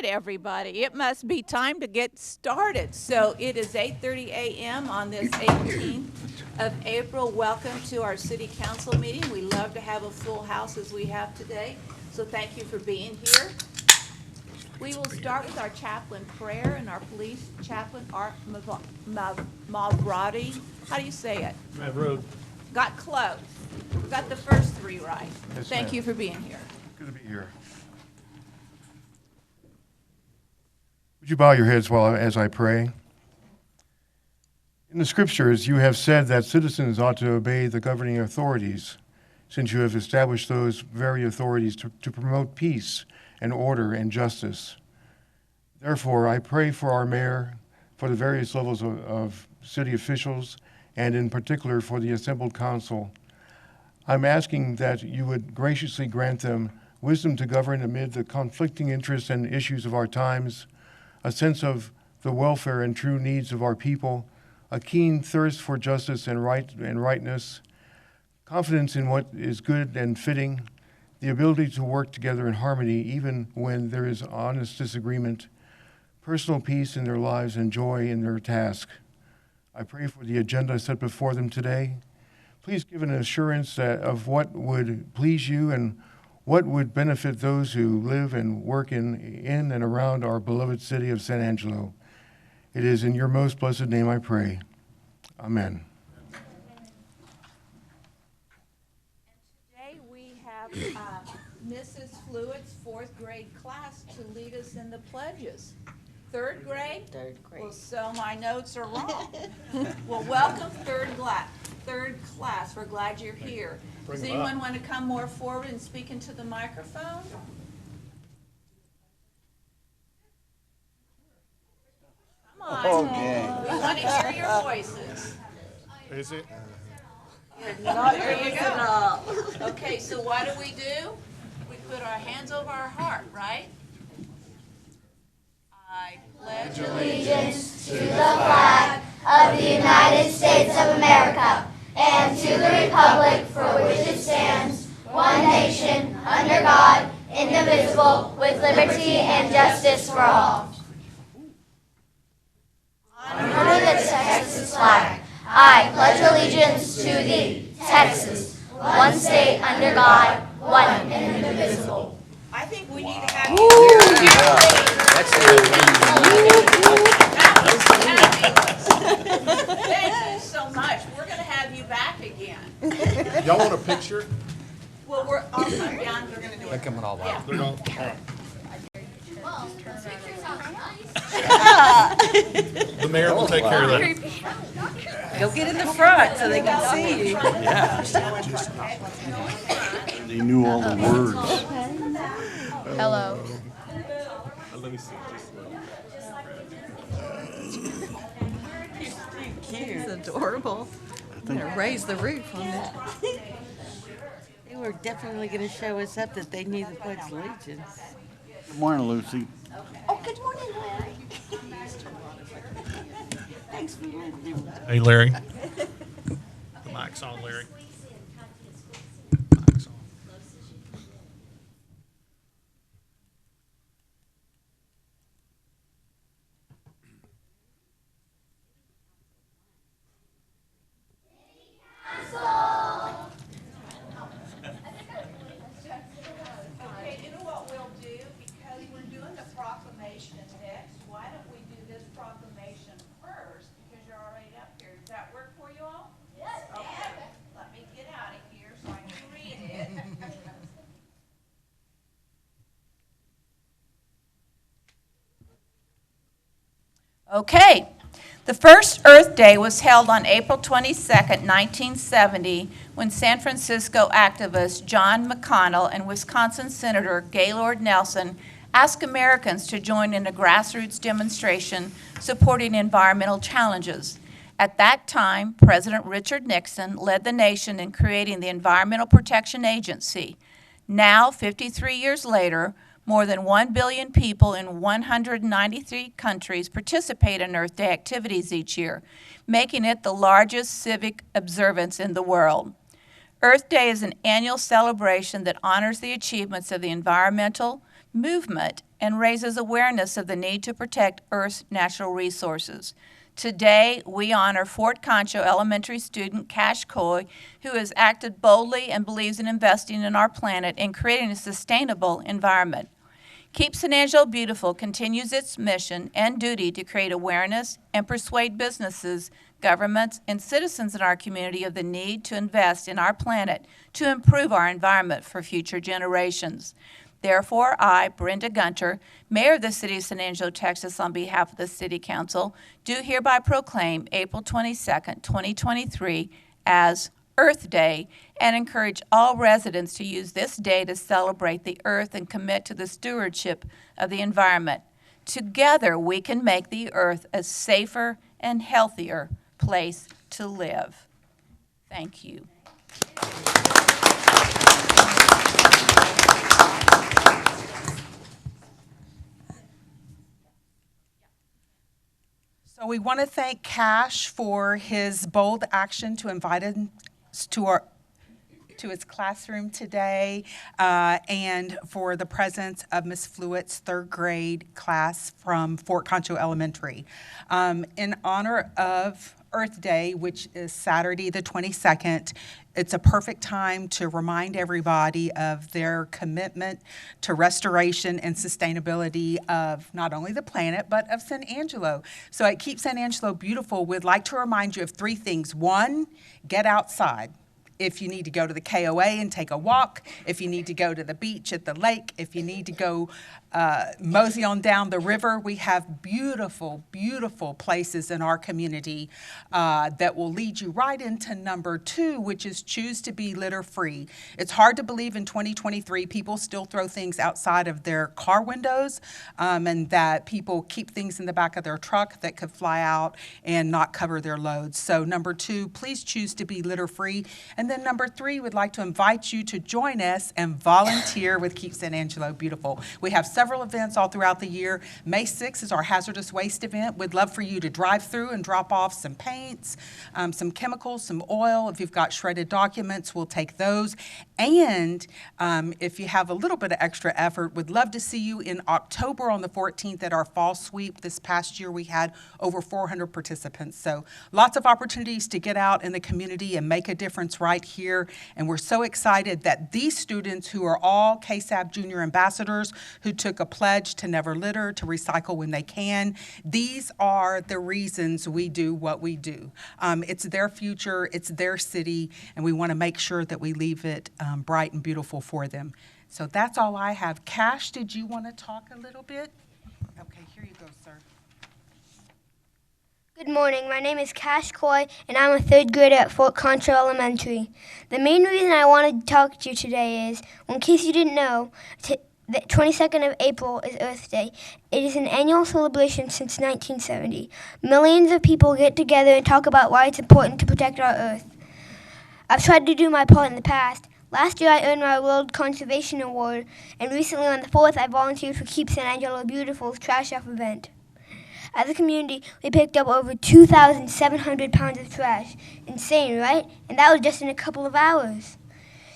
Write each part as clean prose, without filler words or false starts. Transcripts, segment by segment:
right, everybody. It must be time to get started. So it is 8:30 a.m. on this 18th of April. Welcome to our city council meeting. We love to have a full house as we have today. So thank you for being here. We will start with our chaplain prayer and our police chaplain, Art Mavrati. How do you say it? Mavrod. Got close. Got the first three right. Yes, Thank ma'am. you for being here. Good to be here. Would you bow your heads as I pray? In the scriptures, you have said that citizens ought to obey the governing authorities, since you have established those very authorities to promote peace and order and justice. Therefore, I pray for our mayor, for the various levels of city officials, and in particular for the assembled council. I'm asking that you would graciously grant them wisdom to govern amid the conflicting interests and issues of our times, a sense of the welfare and true needs of our people, a keen thirst for justice and rightness, confidence in what is good and fitting, the ability to work together in harmony even when there is honest disagreement, personal peace in their lives and joy in their task. I pray for the agenda set before them today. Please give an assurance of what would please you and what would benefit those who live and work in and around our beloved city of San Angelo. It is in your most blessed name I pray. Amen. Today we have Mrs. Fluitt's fourth grade class to lead us in the pledges. Third grade? Third grade. Well, so my notes are wrong. Well, welcome third class. We're glad you're here. Does anyone want to come more forward and speak into the microphone? Come on. Okay. We want to hear your voices. Is it? There you go. Okay, so what do? We put our hands over our heart, right? I pledge allegiance to the flag of the United States of America and to the republic for which it stands, one nation, under God, indivisible, with liberty and justice for all. Under the Texas flag, I pledge allegiance to thee, Texas, one state under God, one and indivisible. I think we need to have you. Thank you so much. We're going to have you back again. Y'all want a picture? Well, I'll come down. We're going to do it. They're coming all out. They're all right. The mayor will take care of that. Go get in the front so they can see you. They knew all the words. Hello. Let me see. It's adorable. I'm gonna raise the roof on that. They were definitely gonna show us up that they knew the Pledge of Allegiance. Good morning, Lucy. Oh, good morning, Larry. Thanks for letting them. Hey, Larry. The mic's on, Larry. Mic's on. Okay, you know what we'll do? Because we're doing the proclamation next, why don't we do this proclamation first? Because you're already up here. Does that work for you all? Yes. Okay, let me get out of here so I can read it. Okay. The first Earth Day was held on April 22nd, 1970, when San Francisco activist John McConnell and Wisconsin Senator Gaylord Nelson asked Americans to join in a grassroots demonstration supporting environmental challenges. At that time, President Richard Nixon led the nation in creating the Environmental Protection Agency. Now, 53 years later, more than 1 billion people in 193 countries participate in Earth Day activities each year, making it the largest civic observance in the world. Earth Day is an annual celebration that honors the achievements of the environmental movement and raises awareness of the need to protect Earth's natural resources. Today, we honor Fort Concho Elementary student Cash Coy, who has acted boldly and believes in investing in our planet and creating a sustainable environment. Keep San Angelo Beautiful continues its mission and duty to create awareness and persuade businesses, governments, and citizens in our community of the need to invest in our planet to improve our environment for future generations. Therefore, I, Brenda Gunter, Mayor of the City of San Angelo, Texas, on behalf of the City Council, do hereby proclaim April 22nd, 2023 as Earth Day and encourage all residents to use this day to celebrate the earth and commit to the stewardship of the environment. Together, we can make the earth a safer and healthier place to live. Thank you. So we want to thank Cash for his bold action to invite us to his classroom today, and for the presence of Ms. Flewitt's third grade class from Fort Concho Elementary. In honor of Earth Day, which is Saturday the 22nd, it's a perfect time to remind everybody of their commitment to restoration and sustainability of not only the planet, but of San Angelo. So at Keep San Angelo Beautiful, we'd like to remind you of three things. One, get outside. If you need to go to the KOA and take a walk, if you need to go to the beach at the lake, if you need to go mosey on down the river, we have beautiful, beautiful places in our community that will lead you right into number 2, which is choose to be litter free. It's hard to believe in 2023 people still throw things outside of their car windows, and that people keep things in the back of their truck that could fly out and not cover their loads. So number 2, please choose to be litter free. And then number 3, we'd like to invite you to join us and volunteer with Keep San Angelo Beautiful. We have several events all throughout the year. May 6th is our hazardous waste event. We'd love for you to drive through and drop off some paints, some chemicals, some oil. If you've got shredded documents, we'll take those. And if you have a little bit of extra effort, we'd love to see you in October on the 14th at our fall sweep. This past year, we had over 400 participants. So lots of opportunities to get out in the community and make a difference right here. And we're so excited that these students, who are all KSAB Junior Ambassadors, who took a pledge to never litter, to recycle when they can, these are the reasons we do what we do. It's their future, it's their city, and we want to make sure that we leave it bright and beautiful for them. So that's all I have. Cash, did you want to talk a little bit? Okay, here you go, sir. Good morning. My name is Cash Coy, and I'm a third grader at Fort Concho Elementary. The main reason I wanted to talk to you today is, in case you didn't know, the 22nd of April is Earth Day. It is an annual celebration since 1970. Millions of people get together and talk about why it's important to protect our Earth. I've tried to do my part in the past. Last year I earned my World Conservation Award, and recently on the 4th I volunteered for Keep San Angelo Beautiful's Trash Off event. As a community, we picked up over 2,700 pounds of trash. Insane, right? And that was just in a couple of hours.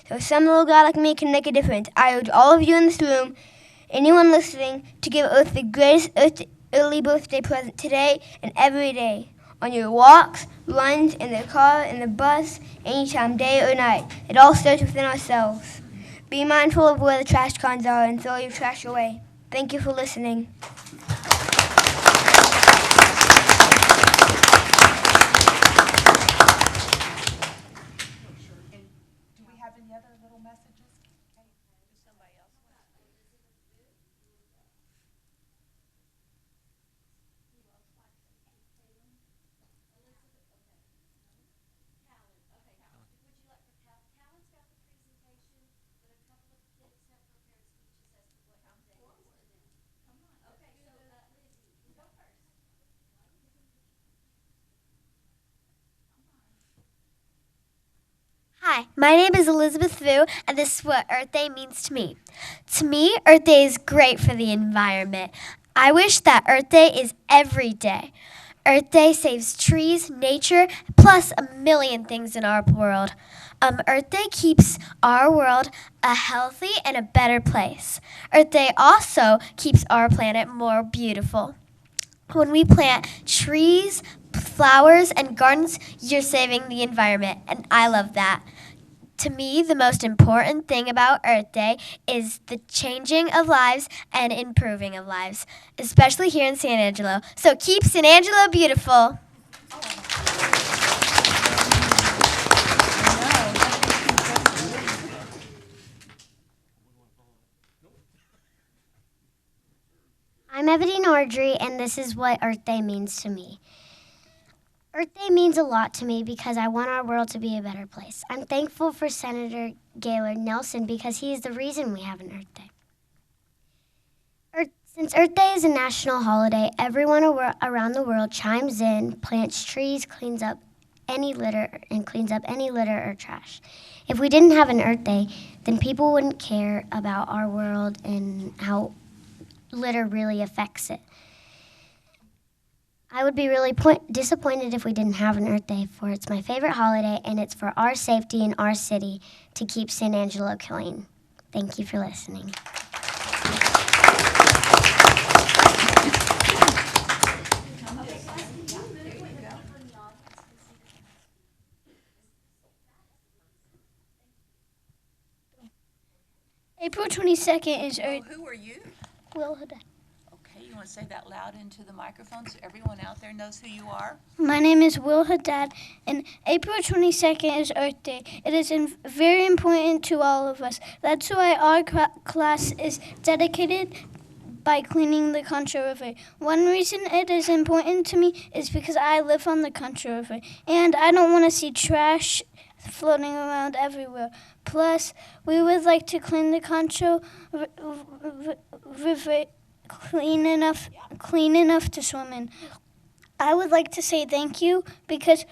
So some little guy like me can make a difference. I urge all of you in this room, anyone listening, to give Earth the greatest early birthday present today and every day. On your walks, runs, in the car, in the bus, anytime, day or night. It all starts within ourselves. Be mindful of where the trash cans are and throw your trash away. Thank you for listening. Do we have any other little messages? Hi, my name is Elizabeth Vu, and this is what Earth Day means to me. To me, Earth Day is great for the environment. I wish that Earth Day is every day. Earth Day saves trees, nature, plus a million things in our world. Earth Day keeps our world a healthy and a better place. Earth Day also keeps our planet more beautiful. When we plant trees, flowers, and gardens, you're saving the environment, and I love that. To me, the most important thing about Earth Day is the changing of lives and improving of lives, especially here in San Angelo. So keep San Angelo beautiful. I'm Ebony Nordry, and this is what Earth Day means to me. Earth Day means a lot to me because I want our world to be a better place. I'm thankful for Senator Gaylord Nelson because he is the reason we have an Earth Day. Since Earth Day is a national holiday, everyone around the world chimes in, plants trees, cleans up any litter or trash. If we didn't have an Earth Day, then people wouldn't care about our world and how litter really affects it. I would be really disappointed if we didn't have an Earth Day, for it's my favorite holiday, and it's for our safety in our city to keep San Angelo clean. Thank you for listening. April 22nd is Earth. Who are you? Will Haddad. Okay, you want to say that loud into the microphone so everyone out there knows who you are? My name is Will Haddad, and April 22nd is Earth Day. It is very important to all of us. That's why our class is dedicated by cleaning the Concho River. One reason it is important to me is because I live on the Concho River, and I don't want to see trash floating around everywhere. Plus, we would like to clean the Concho River clean enough to swim in. I would like to say thank you because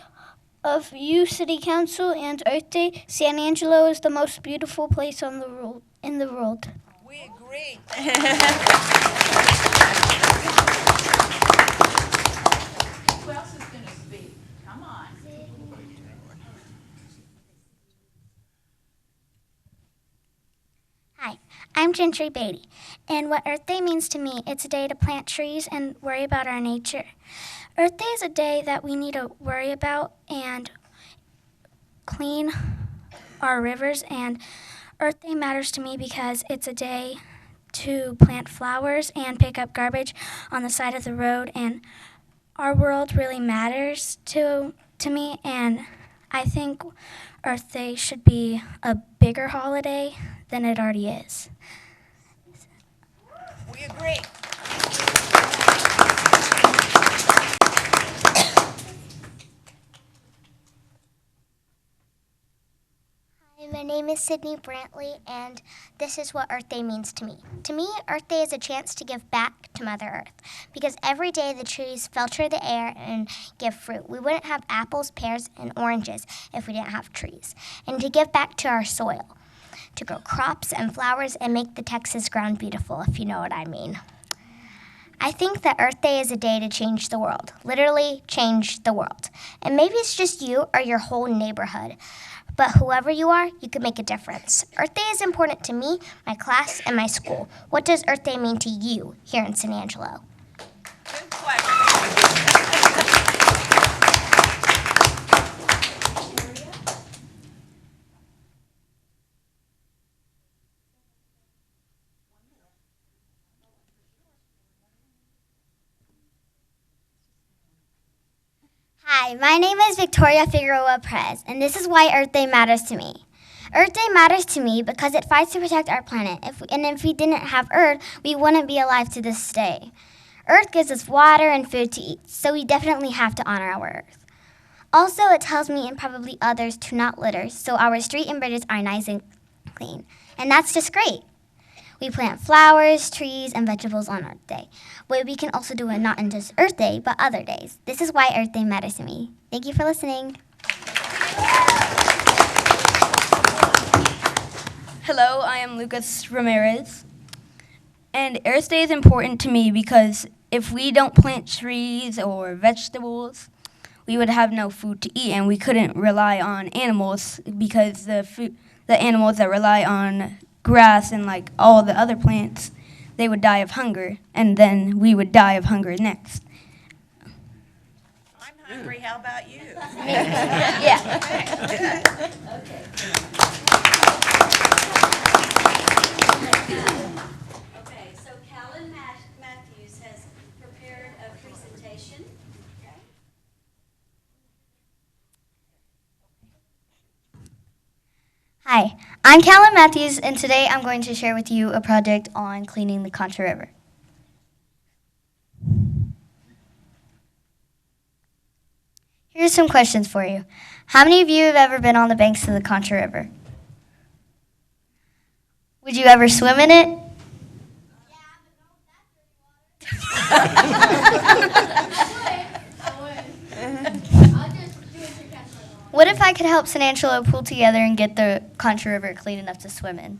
of you, City Council, and Earth Day. San Angelo is the most beautiful place in the world. We agree. Who else is going to speak? Come on. Hi, I'm Gentry Beatty, and what Earth Day means to me, it's a day to plant trees and worry about our nature. Earth Day is a day that we need to worry about and clean our rivers, and Earth Day matters to me because it's a day to plant flowers and pick up garbage on the side of the road, and our world really matters to me, and I think Earth Day should be a bigger holiday than it already is. We agree. Hi, my name is Sydney Brantley, and this is what Earth Day means to me. To me, Earth Day is a chance to give back to Mother Earth, because every day the trees filter the air and give fruit. We wouldn't have apples, pears, and oranges if we didn't have trees. And to give back to our soil, to grow crops and flowers and make the Texas ground beautiful, if you know what I mean. I think that Earth Day is a day to change the world, literally change the world. And maybe it's just you or your whole neighborhood, but whoever you are, you can make a difference. Earth Day is important to me, my class, and my school. What does Earth Day mean to you here in San Angelo? Good question. Hi, my name is Victoria Figueroa Perez, and this is why Earth Day matters to me. Earth Day matters to me because it fights to protect our planet. If we didn't have Earth, we wouldn't be alive to this day. Earth gives us water and food to eat, so we definitely have to honor our Earth. Also, it tells me and probably others to not litter, so our street and bridges are nice and clean. And that's just great. We plant flowers, trees, and vegetables on Earth Day. But we can also do it not on just Earth Day, but other days. This is why Earth Day matters to me. Thank you for listening. Hello, I am Lucas Ramirez. And Earth Day is important to me because if we don't plant trees or vegetables, we would have no food to eat, and we couldn't rely on animals because the animals that rely on grass and like all the other plants, they would die of hunger, and then we would die of hunger next. I'm hungry, how about you? Yeah. Okay, so Callan Matthews has prepared a presentation. Hi, I'm Callan Matthews, and today I'm going to share with you a project on cleaning the Contra River. Here's some questions for you. How many of you have ever been on the banks of the Contra River? Would you ever swim in it? What if I could help San Angelo pull together and get the Contra River clean enough to swim in?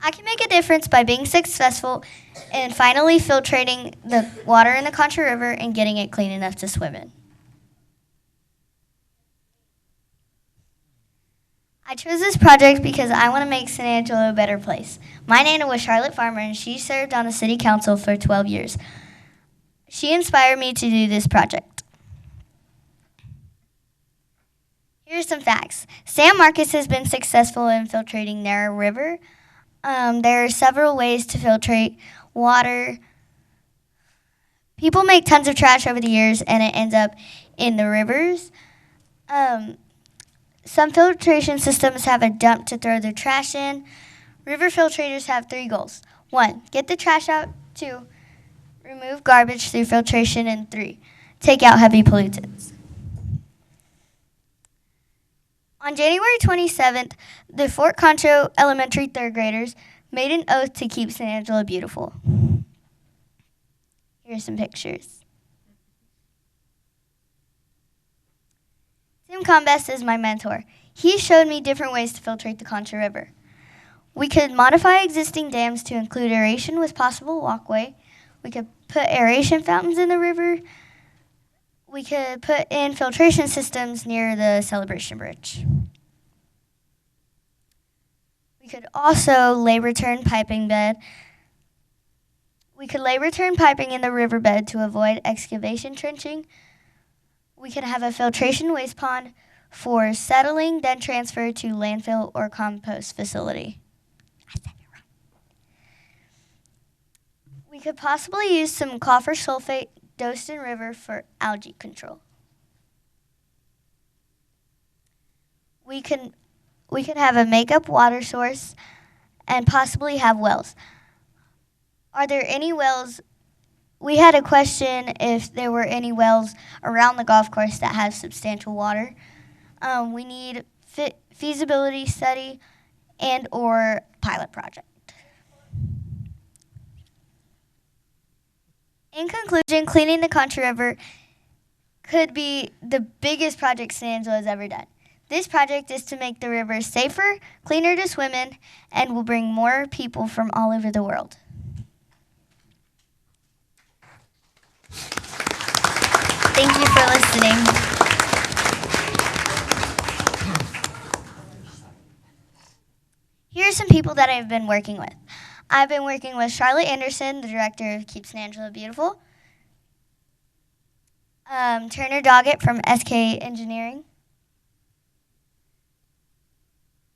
I can make a difference by being successful in finally filtrating the water in the Contra River and getting it clean enough to swim in. I chose this project because I want to make San Angelo a better place. My Nana was Charlotte Farmer, and she served on the city council for 12 years. She inspired me to do this project. Here's some facts. San Marcos has been successful in filtrating their river. There are several ways to filtrate water. People make tons of trash over the years, and it ends up in the rivers. Some filtration systems have a dump to throw their trash in. River filtrators have 3 goals. 1, get the trash out. 2, remove garbage through filtration. And 3, take out heavy pollutants. On January 27th, the Fort Concho Elementary 3rd graders made an oath to keep San Angelo beautiful. Here's some pictures. Tim Combest is my mentor. He showed me different ways to filtrate the Concha River. We could modify existing dams to include aeration with possible walkway. We could put aeration fountains in the river. We could put in filtration systems near the Celebration Bridge. We could also lay return piping bed. We could lay return piping in the riverbed to avoid excavation trenching. We could have a filtration waste pond for settling, then transfer to landfill or compost facility. I said it wrong. We could possibly use some copper sulfate dosed in river for algae control. We could have a makeup water source and possibly have wells. Are there any wells? We had a question if there were any wells around the golf course that have substantial water. We need feasibility study and or pilot project. In conclusion, cleaning the Concha River could be the biggest project San Angelo has ever done. This project is to make the river safer, cleaner to swim in, and will bring more people from all over the world. Thank you for listening. Here are some people that I've been working with. I've been working with Charlotte Anderson, the director of Keep San Angelo Beautiful. Turner Doggett from SK Engineering.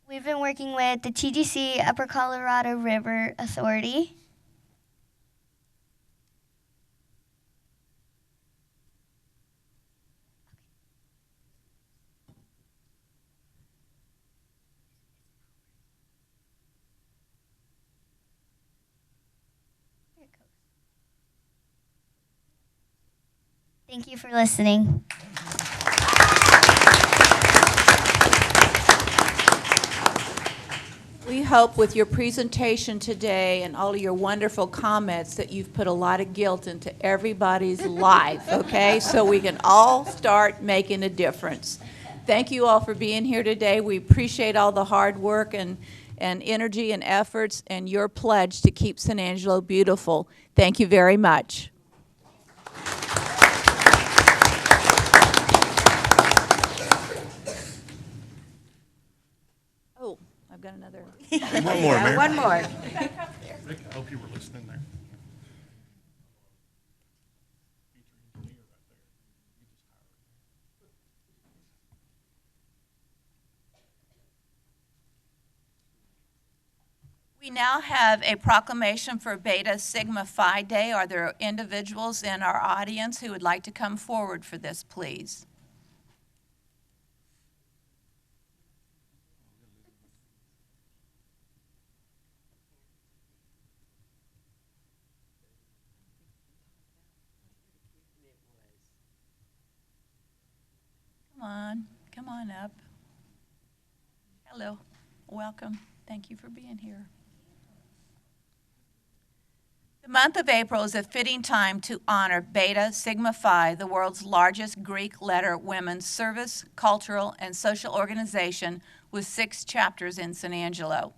We've been working with the TGC Upper Colorado River Authority. Thank you for listening. We hope with your presentation today and all of your wonderful comments that you've put a lot of guilt into everybody's life, okay? So we can all start making a difference. Thank you all for being here today. We appreciate all the hard work and and energy and efforts and your pledge to keep San Angelo beautiful. Thank you very much. Oh, I've got another. One more, Mayor. One more. Rick, I hope you were listening there. We now have a proclamation for Beta Sigma Phi Day. Are there individuals in our audience who would like to come forward for this, please? Come on up. Hello, welcome. Thank you for being here. The month of April is a fitting time to honor Beta Sigma Phi, the world's largest Greek letter women's service, cultural, and social organization with 6 chapters in San Angelo.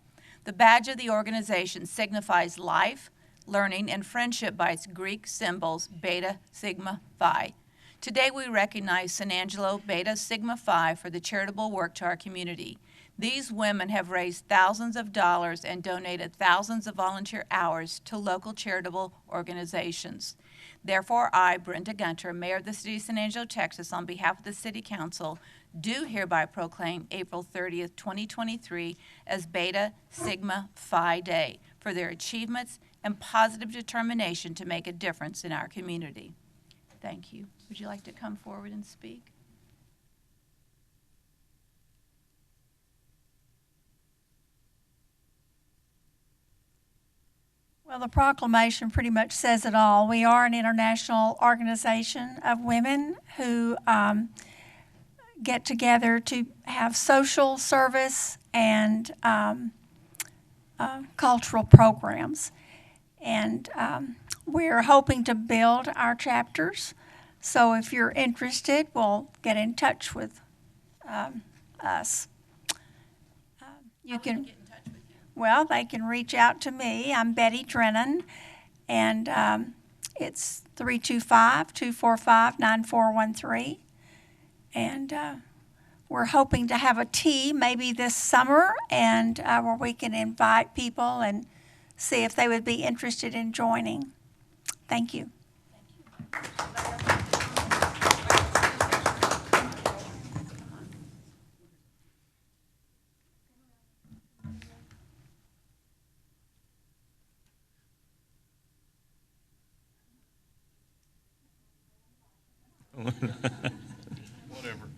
The badge of the organization signifies life, learning, and friendship by its Greek symbols, Beta Sigma Phi. Today we recognize San Angelo Beta Sigma Phi for the charitable work to our community. These women have raised thousands of dollars and donated thousands of volunteer hours to local charitable organizations. Therefore, I, Brenda Gunter, Mayor of the City of San Angelo, Texas, on behalf of the City Council, do hereby proclaim April 30th, 2023 as Beta Sigma Phi Day for their achievements and positive determination to make a difference in our community. Thank you. Would you like to come forward and speak? Well, the proclamation pretty much says it all. We are an international organization of women who get together to have social service and cultural programs. And we're hoping to build our chapters. So if you're interested, we'll get in touch with us. You can. Well, they can reach out to me. I'm Betty Drennan, and it's 325-245-9413. And we're hoping to have a tea maybe this summer, and where we can invite people and see if they would be interested in joining. Thank you. Whatever.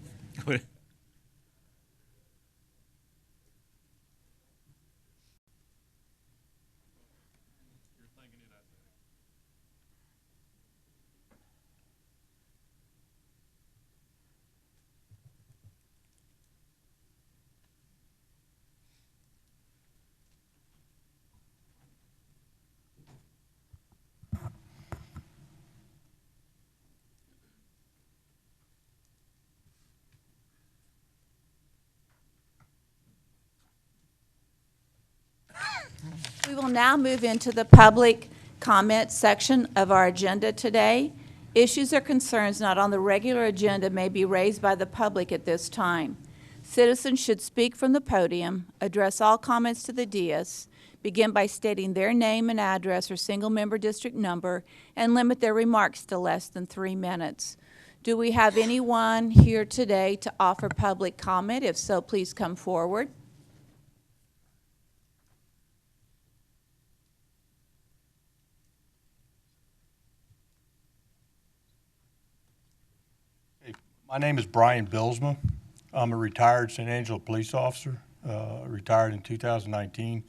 We will now move into the public comment section of our agenda today. Issues or concerns not on the regular agenda may be raised by the public at this time. Citizens should speak from the podium, address all comments to the dais, begin by stating their name and address or single-member district number, and limit their remarks to less than 3 minutes. Do we have anyone here today to offer public comment? If so, please come forward. My name is Brian Bilsma. I'm a retired San Angelo police officer, retired in 2019.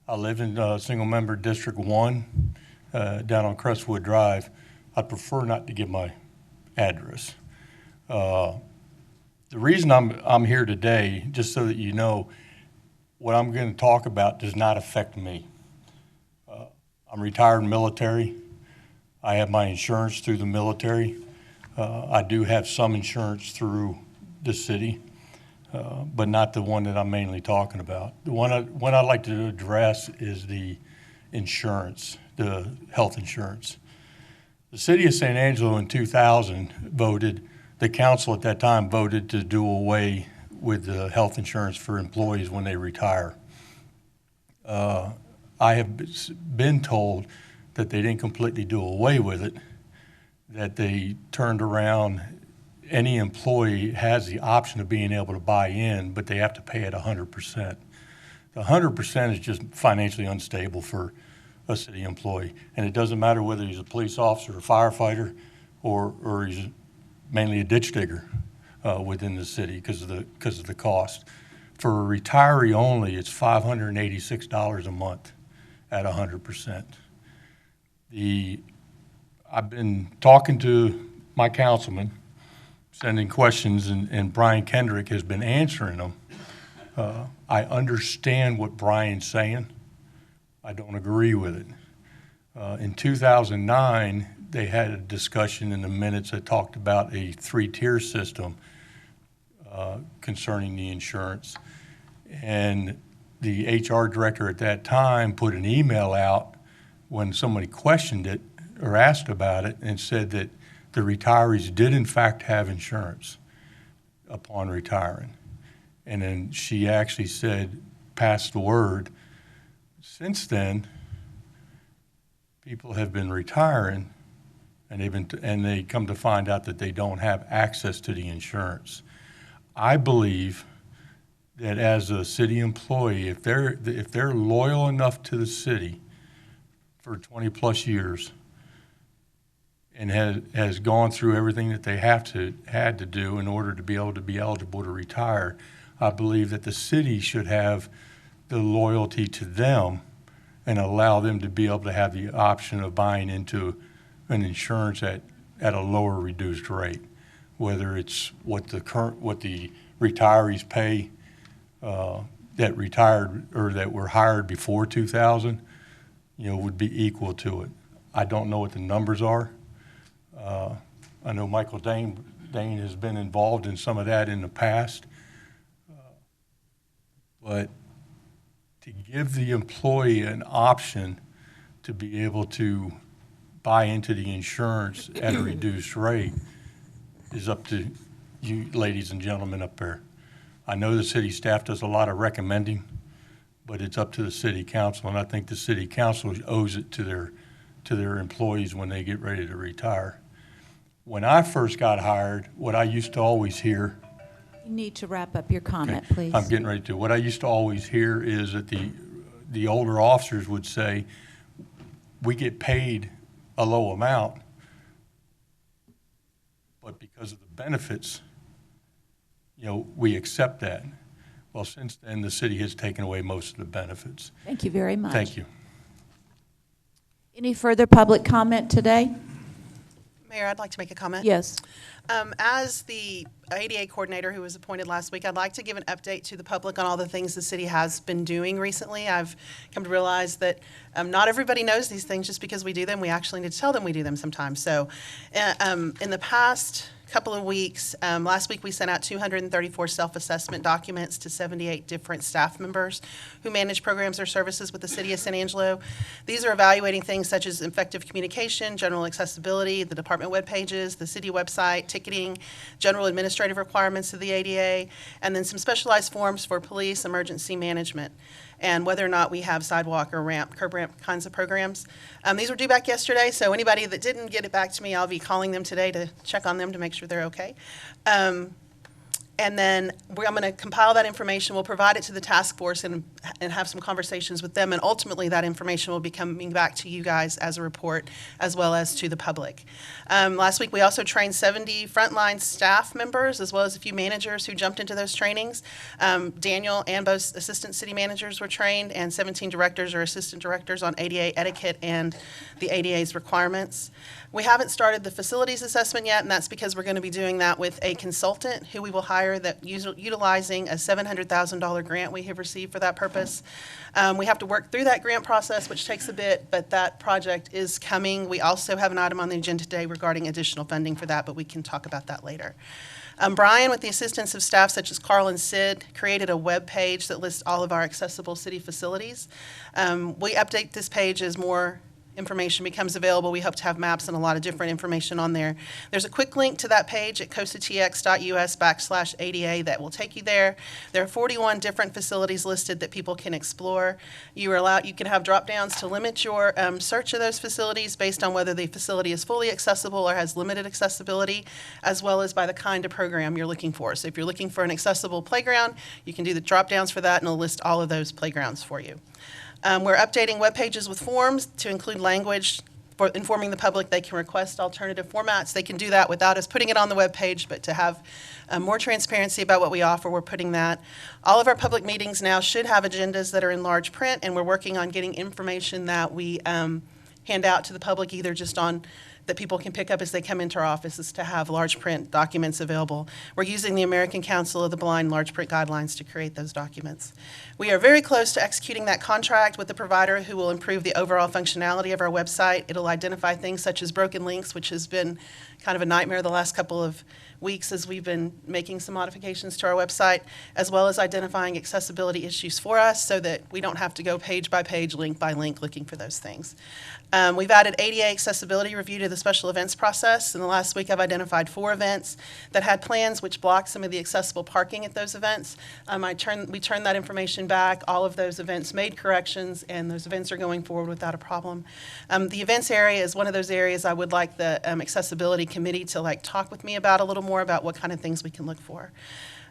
I live in single-member District 1 down on Crestwood Drive. I prefer not to give my address. The reason I'm here today, just so that you know, what I'm going to talk about does not affect me. I'm retired military. I have my insurance through the military. I do have some insurance through the city. but not the one that I'm mainly talking about. The one I'd like to address is the insurance, the health insurance. The city of San Angelo in 2000 voted, the council at that time voted to do away with the health insurance for employees when they retire. I have been told that they didn't completely do away with it, that they turned around. Any employee has the option of being able to buy in, but they have to pay it 100%. The 100% is just financially unstable for a city employee. And it doesn't matter whether he's a police officer, a firefighter, or he's mainly a ditch digger within the city because of the cost. For a retiree only, it's $586 a month at 100%. I've been talking to my councilman, sending questions, and Brian Kendrick has been answering them. I understand what Brian's saying. I don't agree with it. In 2009, they had a discussion in the minutes that talked about a 3-tier system concerning the insurance. And the HR director at that time put an email out when somebody questioned it or asked about it and said that the retirees did in fact have insurance upon retiring. And then she actually said, passed the word. Since then, people have been retiring and they come to find out that they don't have access to the insurance. I believe that as a city employee, if they're loyal enough to the city for 20 plus years and has gone through everything that they had to do in order to be able to be eligible to retire, I believe that the city should have the loyalty to them and allow them to be able to have the option of buying into an insurance at a lower reduced rate, whether it's what the retirees pay that retired or that were hired before 2000, would be equal to it. I don't know what the numbers are. I know Michael Dane has been involved in some of that in the past. But to give the employee an option to be able to buy into the insurance at a reduced rate is up to you ladies and gentlemen up there. I know the city staff does a lot of recommending, but it's up to the city council, and I think the city council owes it to their employees when they get ready to retire. When I first got hired, what I used to always hear. You need to wrap up your comment, Okay, please. I'm getting ready to. What I used to always hear is that the older officers would say, we get paid a low amount, but because of the benefits, we accept that. Well, since then, the city has taken away most of the benefits. Thank you very much. Thank you. Any further public comment today? Mayor, I'd like to make a comment. Yes. As the ADA coordinator who was appointed last week, I'd like to give an update to the public on all the things the city has been doing recently. I've come to realize that not everybody knows these things just because we do them. We actually need to tell them we do them sometimes. So in the past couple of weeks, last week we sent out 234 self-assessment documents to 78 different staff members who manage programs or services with the city of San Angelo. These are evaluating things such as effective communication, general accessibility, the department web pages, the city website, ticketing, general administrative requirements of the ADA, and then some specialized forms for police emergency management, and whether or not we have sidewalk or curb ramp kinds of programs. These were due back yesterday, so anybody that didn't get it back to me, I'll be calling them today to check on them to make sure they're okay. And then I'm going to compile that information. We'll provide it to the task force and have some conversations with them. And ultimately, that information will be coming back to you guys as a report, as well as to the public. Last week, we also trained 70 frontline staff members, as well as a few managers who jumped into those trainings. Daniel and both assistant city managers were trained, and 17 directors or assistant directors on ADA etiquette and the ADA's requirements. We haven't started the facilities assessment yet, and that's because we're going to be doing that with a consultant who we will hire that utilizing a $700,000 grant we have received for that purpose. We have to work through that grant process, which takes a bit, but that project is coming. We also have an item on the agenda today regarding additional funding for that, but we can talk about that later. Brian, with the assistance of staff such as Carl and Sid, created a web page that lists all of our accessible city facilities. We update this page as more information becomes available. We hope to have maps and a lot of different information on there. There's a quick link to that page at costatx.us/ADA that will take you there. There are 41 different facilities listed that people can explore. You can have drop downs to limit your search of those facilities based on whether the facility is fully accessible or has limited accessibility, as well as by the kind of program you're looking for. So if you're looking for an accessible playground, you can do the drop downs for that and it'll list all of those playgrounds for you. We're updating web pages with forms to include language for informing the public they can request alternative formats. They can do that without us putting it on the web page, but to have more transparency about what we offer, we're putting that. All of our public meetings now should have agendas that are in large print, and we're working on getting information that we hand out to the public, either just on that people can pick up as they come into our offices, to have large print documents available. We're using the American Council of the Blind large print guidelines to create those documents. We are very close to executing that contract with the provider who will improve the overall functionality of our website. It'll identify things such as broken links, which has been kind of a nightmare the last couple of weeks as we've been making some modifications to our website, as well as identifying accessibility issues for us so that we don't have to go page by page, link by link, looking for those things. We've added ADA accessibility review to the special events process. In the last week, I've identified 4 events that had plans which blocked some of the accessible parking at those events. We turned that information back. All of those events made corrections, and those events are going forward without a problem. The events area is one of those areas I would like the accessibility committee to talk with me about a little more about what kind of things we can look for.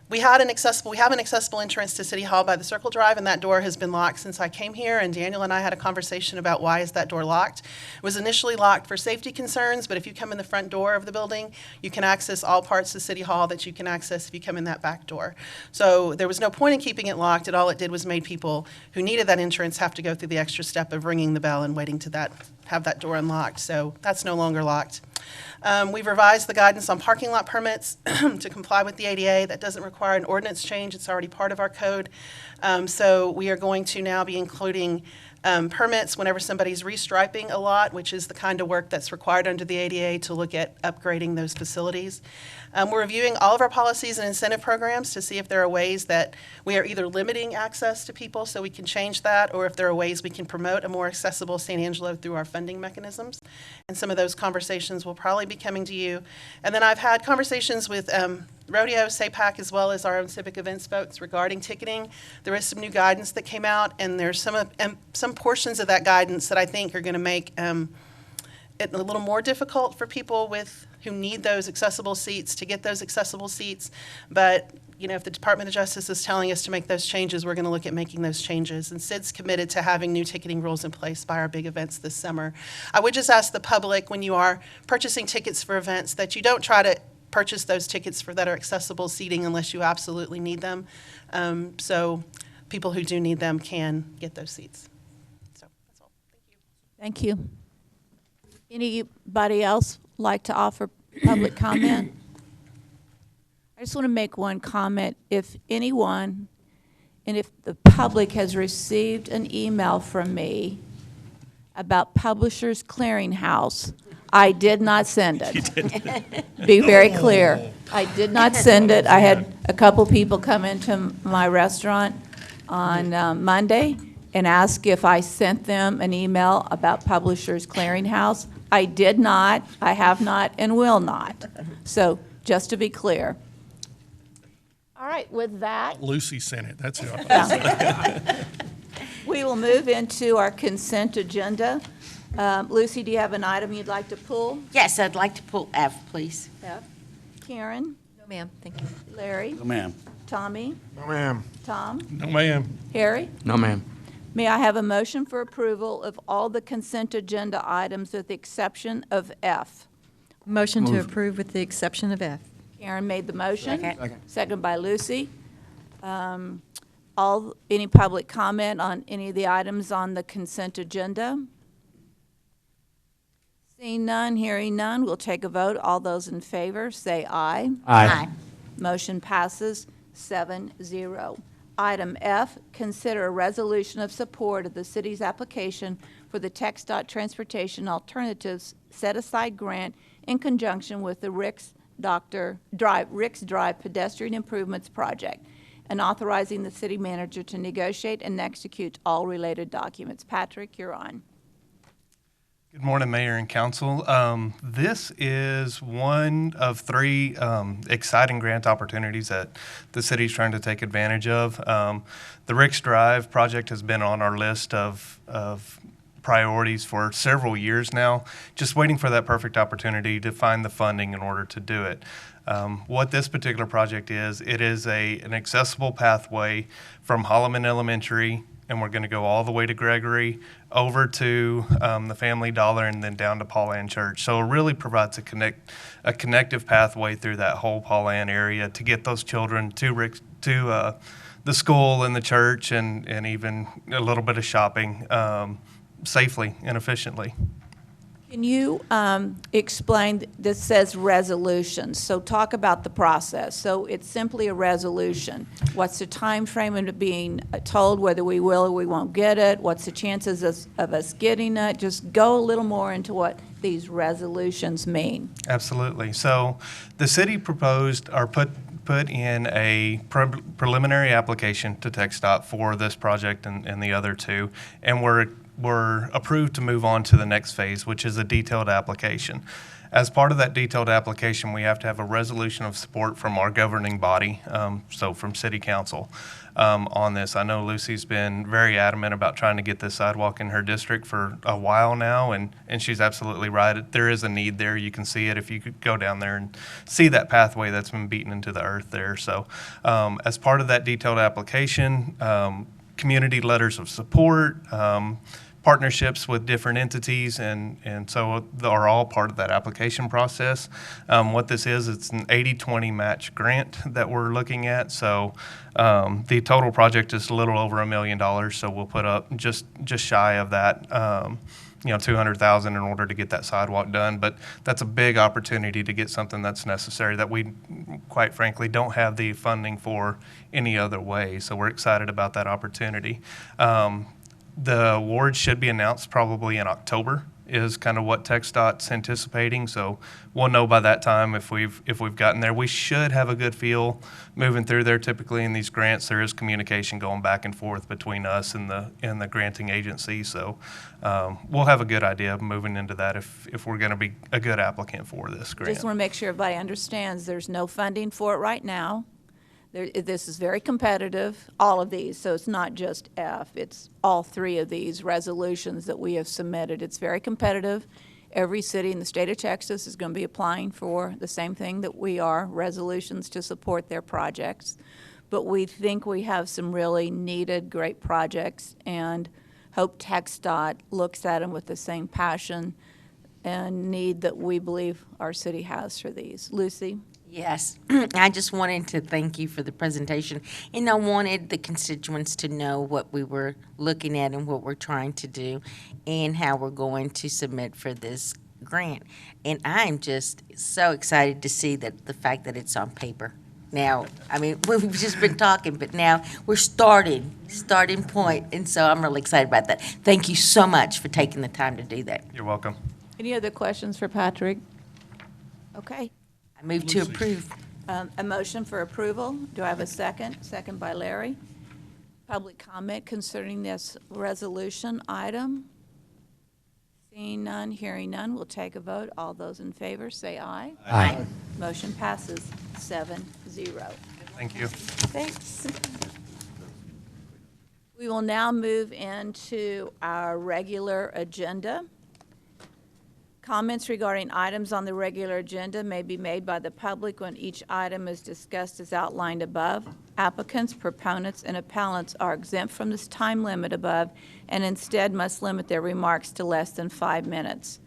We have an accessible entrance to City Hall by the Circle Drive, and that door has been locked since I came here, and Daniel and I had a conversation about why is that door locked. It was initially locked for safety concerns, but if you come in the front door of the building, you can access all parts of City Hall that you can access if you come in that back door. So there was no point in keeping it locked. All it did was made people who needed that entrance have to go through the extra step of ringing the bell and waiting to have that door unlocked. So that's no longer locked. We've revised the guidance on parking lot permits to comply with the ADA. That doesn't require an ordinance change. It's already part of our code. So we are going to now be including permits whenever somebody's restriping a lot, which is the kind of work that's required under the ADA to look at upgrading those facilities. We're reviewing all of our policies and incentive programs to see if there are ways that we are either limiting access to people so we can change that, or if there are ways we can promote a more accessible San Angelo through our funding mechanisms. And some of those conversations will probably be coming to you. And then I've had conversations with Rodeo, SAPAC, as well as our own civic events folks regarding ticketing. There is some new guidance that came out, and there's some portions of that guidance that I think are going to make it a little more difficult for people who need those accessible seats to get those accessible seats. But if the Department of Justice is telling us to make those changes, we're going to look at making those changes. And Sid's committed to having new ticketing rules in place by our big events this summer. I would just ask the public, when you are purchasing tickets for events, that you don't try to purchase those tickets that are accessible seating unless you absolutely need them. So people who do need them can get those seats. So that's all. Thank you. Thank you. Anybody else like to offer public comment? I just want to make one comment. If anyone, and if the public has received an email from me about Publishers Clearinghouse, I did not send it. Be very clear. I did not send it. I had a couple people come into my restaurant on Monday and ask if I sent them an email about Publishers Clearinghouse. I did not, I have not, and will not. So just to be clear. All right, with that, Lucy sent it, that's who I thought. we will move into our consent agenda. Lucy, do you have an item you'd like to pull? Yes, I'd like to pull F, please. F. Karen? No, ma'am. Thank you. Larry? No, ma'am. Tommy? No, ma'am. Tom? No, ma'am. Harry? No, ma'am. May I have a motion for approval of all the consent agenda items with the exception of F? Motion to approve with the exception of F. Karen made the motion. Second. Second by Lucy. Any public comment on any of the items on the consent agenda? Seeing none, hearing none, we'll take a vote. All those in favor, say aye. Aye. Motion passes 7-0. Item F, consider a resolution of support of the city's application for the TxDOT Transportation Alternatives Set-Aside Grant in conjunction with the RICS Ricks Drive Pedestrian Improvements Project, and authorizing the city manager to negotiate and execute all related documents. Patrick, you're on. Good morning, Mayor and Council. This is one of three exciting grant opportunities that the city's trying to take advantage of. The Ricks Drive project has been on our list of priorities for several years now, just waiting for that perfect opportunity to find the funding in order to do it. What this particular project is, it is an accessible pathway from Holloman Elementary, and we're going to go all the way to Gregory, over to the Family Dollar, and then down to Paul Ann Church. So it really provides a connective pathway through that whole Paul Ann area to get those children to the school and the church, and even a little bit of shopping safely and efficiently. Can you explain, this says resolution, so talk about the process. So it's simply a resolution. What's the time frame of it being told whether we will or we won't get it? What's the chances of us getting it? Just go a little more into what these resolutions mean. Absolutely. So the city proposed or put in a preliminary application to TxDOT for this project and the other two, and we're approved to move on to the next phase, which is a detailed application. As part of that detailed application, we have to have a resolution of support from our governing body, so from City Council, on this. I know Lucy's been very adamant about trying to get this sidewalk in her district for a while now, and she's absolutely right. There is a need there. You can see it if you could go down there and see that pathway that's been beaten into the earth there. So as part of that detailed application, community letters of support, partnerships with different entities, and so are all part of that application process. What this is, it's an 80-20 match grant that we're looking at. So the total project is a little over $1 million. So we'll put up just shy of that, $200,000 in order to get that sidewalk done. But that's a big opportunity to get something that's necessary that we, quite frankly, don't have the funding for any other way. So we're excited about that opportunity. The award should be announced probably in October, is kind of what TxDOT's anticipating. So we'll know by that time if we've gotten there. We should have a good feel moving through there. Typically in these grants, there is communication going back and forth between us and the granting agency. So we'll have a good idea of moving into that if we're going to be a good applicant for this grant. Just want to make sure everybody understands there's no funding for it right now. This is very competitive, all of these, so it's not just F, it's all three of these resolutions that we have submitted. It's very competitive. Every city in the state of Texas is going to be applying for the same thing that we are, resolutions to support their projects. But we think we have some really needed, great projects, and hope TxDOT looks at them with the same passion and need that we believe our city has for these. Lucy? Yes, I just wanted to thank you for the presentation, and I wanted the constituents to know what we were looking at and what we're trying to do and how we're going to submit for this grant. And I'm just so excited to see that the fact that it's on paper. Now, I mean, we've just been talking, but now we're starting point, and so I'm really excited about that. Thank you so much for taking the time to do that. You're welcome. Any other questions for Patrick? Okay. I move to approve. A motion for approval. Do I have a second? Second by Larry. Public comment concerning this resolution item. Seeing none, hearing none, we'll take a vote. All those in favor say aye. Aye. Motion passes 7-0. Thank you. Thanks. We will now move into our regular agenda. Comments regarding items on the regular agenda may be made by the public when each item is discussed as outlined above. Applicants, proponents, and appellants are exempt from this time limit above and instead must limit their remarks to less than 5 minutes.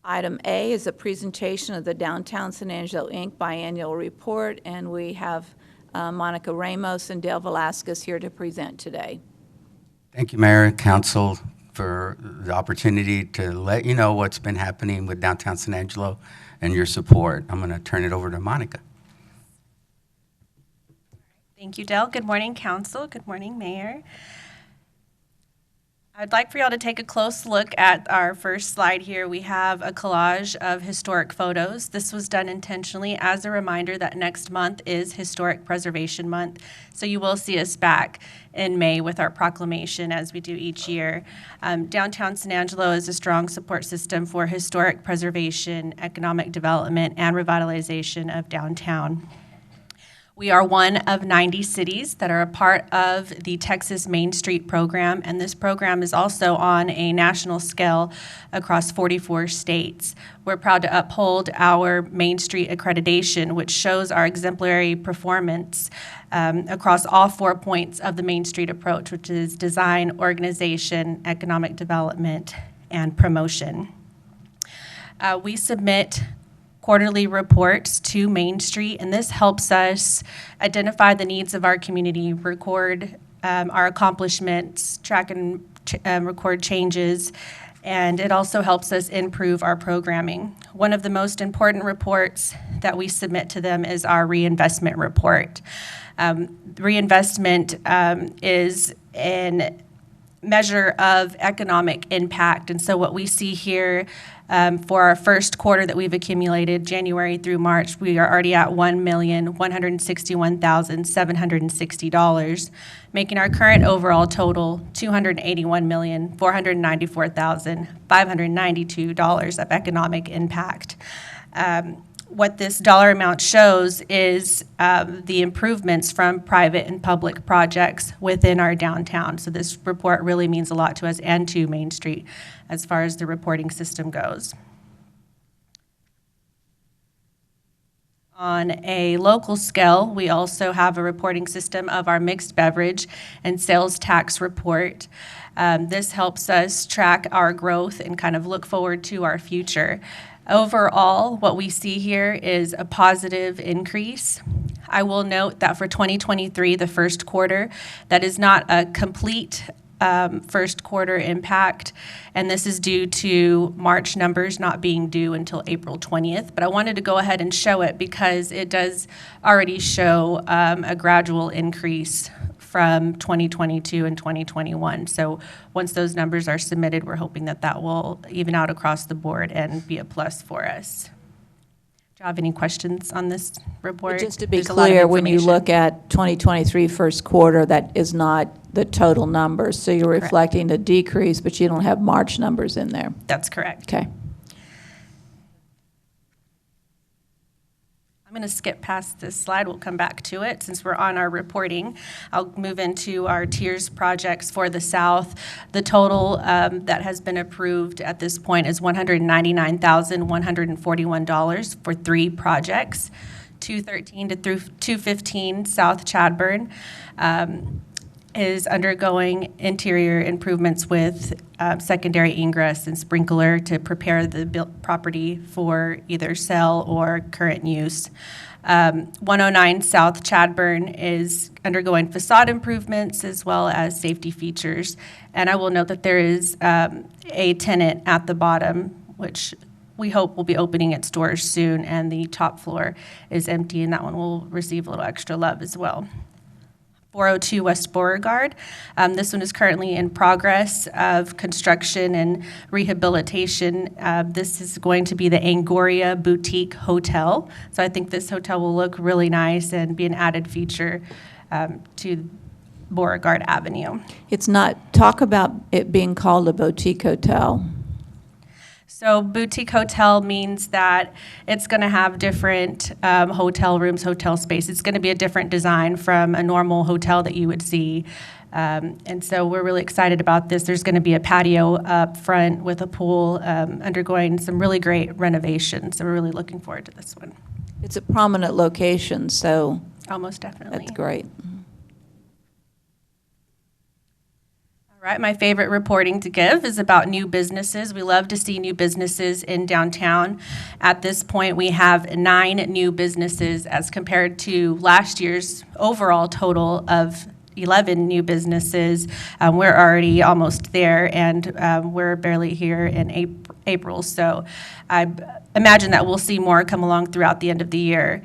Item A is a presentation of the Downtown San Angelo, Inc. biannual report, and we have Monica Ramos and Dale Velasquez here to present today. Thank you, Mayor and Council, for the opportunity to let you know what's been happening with Downtown San Angelo and your support. I'm going to turn it over to Monica. Thank you, Dell. Good morning, Council. Good morning, Mayor. I'd like for y'all to take a close look at our first slide here. We have a collage of historic photos. This was done intentionally as a reminder that next month is Historic Preservation Month. So you will see us back in May with our proclamation as we do each year. Downtown San Angelo is a strong support system for historic preservation, economic development, and revitalization of downtown. We are one of 90 cities that are a part of the Texas Main Street program, and this program is also on a national scale across 44 states. We're proud to uphold our Main Street accreditation, which shows our exemplary performance across all 4 points of the Main Street approach, which is design, organization, economic development, and promotion. We submit quarterly reports to Main Street, and this helps us identify the needs of our community, record our accomplishments, track and record changes, and it also helps us improve our programming. One of the most important reports that we submit to them is our reinvestment report. Reinvestment is an measure of economic impact, and so what we see here for our first quarter that we've accumulated, January through March, we are already at $1,161,760, making our current overall total $281,494,592 of economic impact. What this dollar amount shows is the improvements from private and public projects within our downtown. So this report really means a lot to us and to Main Street as far as the reporting system goes. On a local scale, we also have a reporting system of our mixed beverage and sales tax report. This helps us track our growth and kind of look forward to our future. Overall, what we see here is a positive increase. I will note that for 2023, the first quarter, that is not a complete first quarter impact, and this is due to March numbers not being due until April 20th. But I wanted to go ahead and show it because it does already show a gradual increase from 2022 and 2021. So once those numbers are submitted, we're hoping that that will even out across the board and be a plus for us. Do you have any questions on this report? But just to be There's a lot of clear, when you information. look at 2023 first quarter, that is not the total numbers. So you're Correct. reflecting a decrease, but you don't have March numbers in there. That's correct. Okay. I'm going to skip past this slide. We'll come back to it since we're on our reporting. I'll move into our tiers projects for the South. The total that has been approved at this point is $199,141 for 3 projects, 213 to 215 South Chadburn. Is undergoing interior improvements with secondary ingress and sprinkler to prepare the property for either sale or current use. 109 South Chadburn is undergoing facade improvements as well as safety features. And I will note that there is a tenant at the bottom, which we hope will be opening its doors soon, and the top floor is empty, and that one will receive a little extra love as well. 402 West Beauregard. This one is currently in progress of construction and rehabilitation. This is going to be the Angoria Boutique Hotel. So I think this hotel will look really nice and be an added feature to Beauregard Avenue. It's not, talk about it being called a boutique hotel. So boutique hotel means that it's going to have different hotel rooms, hotel space. It's going to be a different design from a normal hotel that you would see. And so we're really excited about this. There's going to be a patio up front with a pool undergoing some really great renovations. So we're really looking forward to this one. It's a prominent location, so. Oh, most definitely. That's great. All right, my favorite reporting to give is about new businesses. We love to see new businesses in downtown. At this point, we have 9 new businesses as compared to last year's overall total of 11 new businesses. We're already almost there, and we're barely here in April. So I imagine that we'll see more come along throughout the end of the year.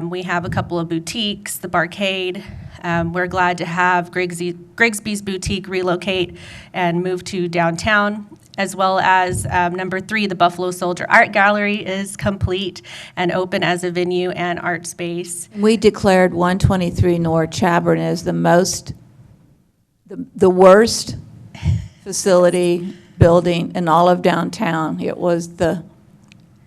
We have a couple of boutiques, the Barcade, We're glad to have Grigsby's Boutique relocate and move to downtown, as well as number 3, the Buffalo Soldier Art Gallery is complete and open as a venue and art space. We declared 123 North Chaburn as the worst facility building in all of downtown. It was the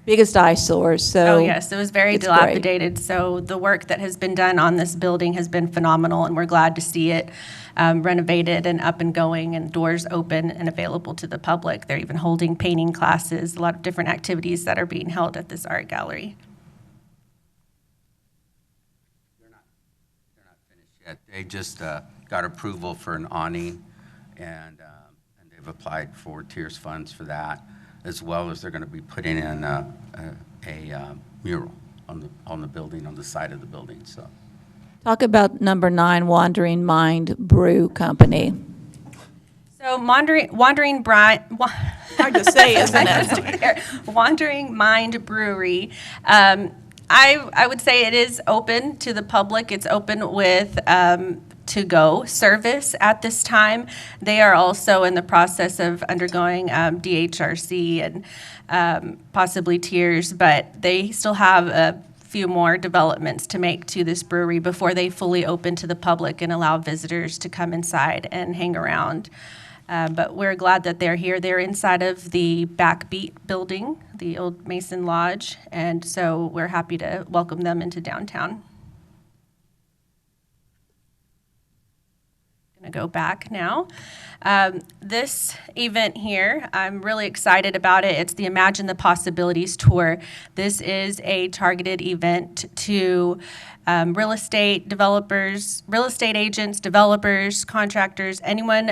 biggest eyesore, so. Oh, yes, it was very it's great. dilapidated. So the work that has been done on this building has been phenomenal, and we're glad to see it renovated and up and going and doors open and available to the public. They're even holding painting classes, a lot of different activities that are being held at this art gallery. Yet. They just got approval for an awning, and they've applied for TIERS funds for that, as well as they're going to be putting in a mural on the building, on the side of the building. So, Talk about number 9, Wandering Mind Brew Company. So Wandering Mind, Hard to say, isn't it? Wandering Mind Brewery. I would say it is open to the public. It's open with to-go service at this time. They are also in the process of undergoing DHRC and possibly TIERS, but they still have a few more developments to make to this brewery before they fully open to the public and allow visitors to come inside and hang around. But we're glad that they're here. They're inside of the Backbeat building, the old Mason Lodge, and so we're happy to welcome them into downtown. Going to go back now. This event here, I'm really excited about it. It's the Imagine the Possibilities Tour. This is a targeted event to real estate developers, real estate agents, developers, contractors, anyone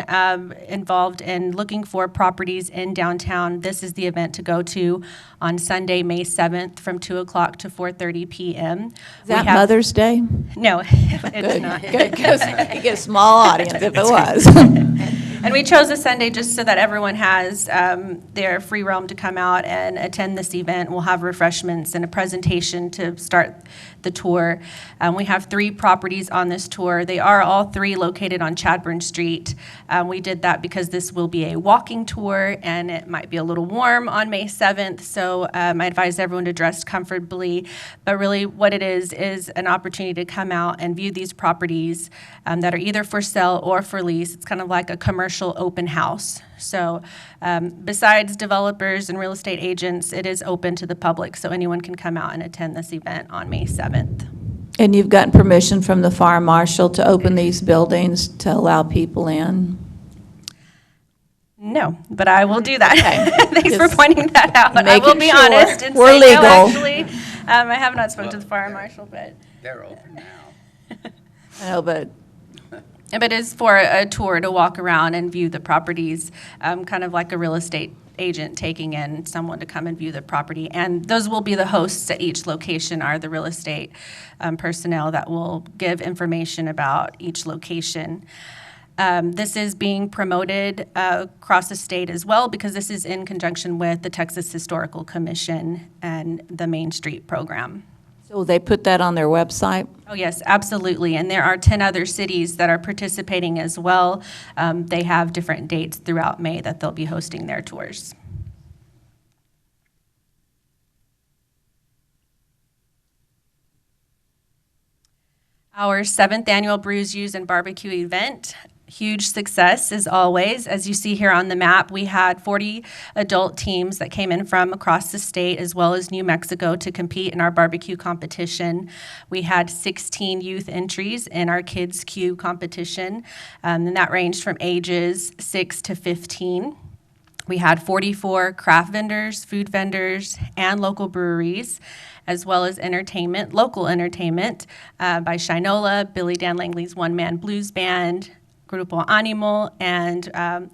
involved in looking for properties in downtown. This is the event to go to on Sunday, May 7th from 2 o'clock to 4:30 p.m. Is that Mother's Day? No, it's Good. not. Good, because you get a small audience if it was. And we chose a Sunday just so that everyone has their free roam to come out and attend this event. We'll have refreshments and a presentation to start the tour. We have 3 properties on this tour. They are all 3 located on Chadbourne Street. We did that because this will be a walking tour and it might be a little warm on May 7th, so I advise everyone to dress comfortably. But really what it is an opportunity to come out and view these properties that are either for sale or for lease. It's kind of like a commercial open house. So besides developers and real estate agents, it is open to the public, so anyone can come out and attend this event on May 7th. And you've gotten permission from the fire marshal to open these buildings to allow people in? No, but I will do that. Okay. Thanks for pointing that out. I will be making sure. honest and We're say legal. no, actually. I have not spoken to the fire marshal, but. They're open now. I know, but It is for a tour to walk around and view the properties, kind of like a real estate agent taking in someone to come and view the property. And those will be the hosts at each location, are the real estate personnel that will give information about each location. This is being promoted across the state as well because this is in conjunction with the Texas Historical Commission and the Main Street program. so they put that on their website? Oh, yes, absolutely. And there are 10 other cities that are participating as well. They have different dates throughout May that they'll be hosting their tours. Our 7th annual Brews, Use, and Barbecue event. Huge success as always. As you see here on the map, we had 40 adult teams that came in from across the state as well as New Mexico to compete in our barbecue competition. We had 16 youth entries in our Kids Q competition, and that ranged from ages 6 to 15. We had 44 craft vendors, food vendors, and local breweries, as well as entertainment, local entertainment by Shinola, Billy Dan Langley's one-man blues band, Grupo Animal, and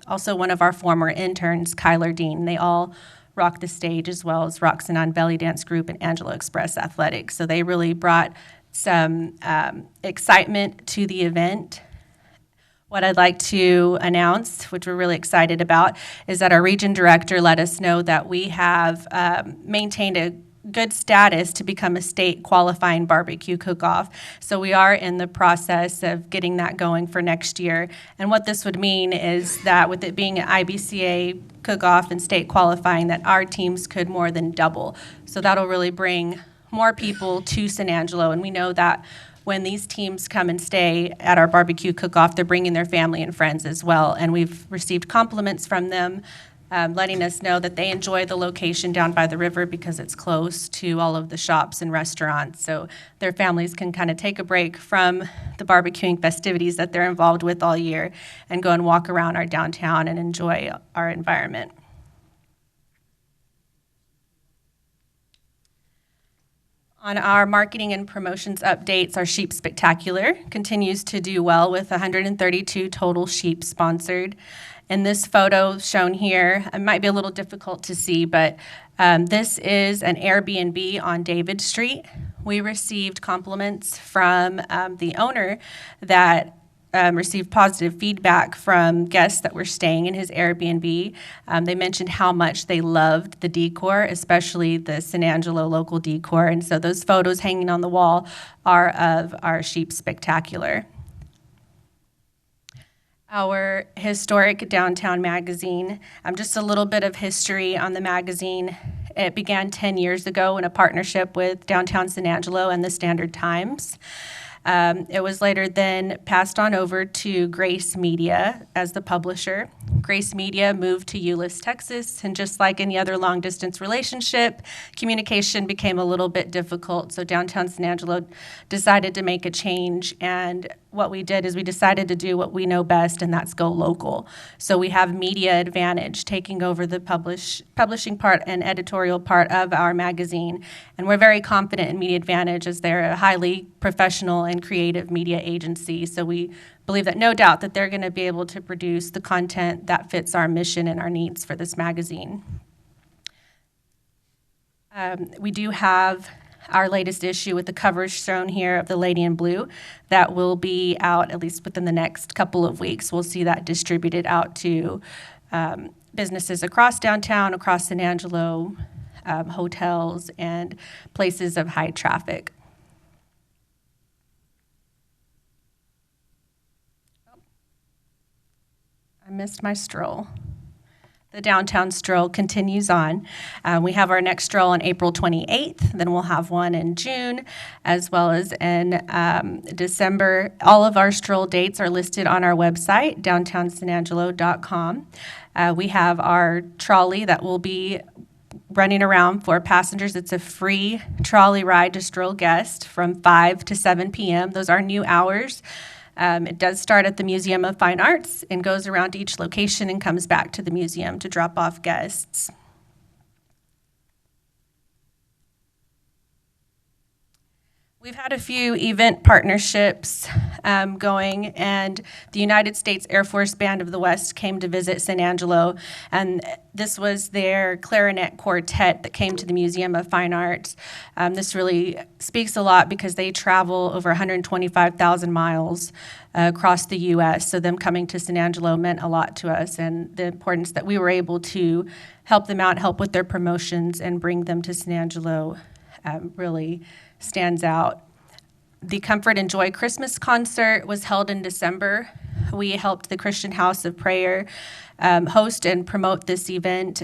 also one of our former interns, Kyler Dean. They all rocked the stage, as well as Roxanne Belly Dance Group and Angelo Express Athletics. So they really brought some excitement to the event. What I'd like to announce, which we're really excited about, is that our region director let us know that we have maintained a good status to become a state qualifying barbecue cook-off. So we are in the process of getting that going for next year. And what this would mean is that with it being an IBCA cook-off and state qualifying, that our teams could more than double. So that'll really bring more people to San Angelo. And we know that when these teams come and stay at our barbecue cook-off, they're bringing their family and friends as well. And we've received compliments from them letting us know that they enjoy the location down by the river because it's close to all of the shops and restaurants. So their families can kind of take a break from the barbecuing festivities that they're involved with all year and go and walk around our downtown and enjoy our environment. On our marketing and promotions updates, our Sheep Spectacular continues to do well with 132 total sheep sponsored. In this photo shown here, it might be a little difficult to see, but this is an Airbnb on David Street. We received compliments from the owner that received positive feedback from guests that were staying in his Airbnb. They mentioned how much they loved the decor, especially the San Angelo local decor. And so those photos hanging on the wall are of our Sheep Spectacular. Our historic downtown magazine, just a little bit of history on the magazine. It began 10 years ago in a partnership with Downtown San Angelo and the Standard Times. It was later then passed on over to Grace Media as the publisher. Grace Media moved to Euless, Texas, and just like any other long-distance relationship, communication became a little bit difficult, so Downtown San Angelo decided to make a change, and what we did is we decided to do what we know best, and that's go local. So we have Media Advantage taking over the publishing part and editorial part of our magazine, and we're very confident in Media Advantage as they're a highly professional and creative media agency. So we believe that no doubt that they're going to be able to produce the content that fits our mission and our needs for this magazine. We do have our latest issue with the covers shown here of the Lady in Blue that will be out at least within the next couple of weeks. We'll see that distributed out to businesses across downtown, across San Angelo, hotels, and places of high traffic. I missed my stroll. The downtown stroll continues on. We have our next stroll on April 28th, then we'll have one in June, as well as in December. All of our stroll dates are listed on our website, downtownsanangelo.com. We have our trolley that will be running around for passengers. It's a free trolley ride to stroll guests from 5 to 7 p.m. Those are new hours. It does start at the Museum of Fine Arts and goes around to each location and comes back to the museum to drop off guests. We've had a few event partnerships going, and the United States Air Force Band of the West came to visit San Angelo, and this was their clarinet quartet that came to the Museum of Fine Arts. This really speaks a lot because they travel over 125,000 miles across the U.S., so them coming to San Angelo meant a lot to us, and the importance that we were able to help them out, help with their promotions, and bring them to San Angelo really stands out. The Comfort and Joy Christmas concert was held in December. We helped the Christian House of Prayer host and promote this event.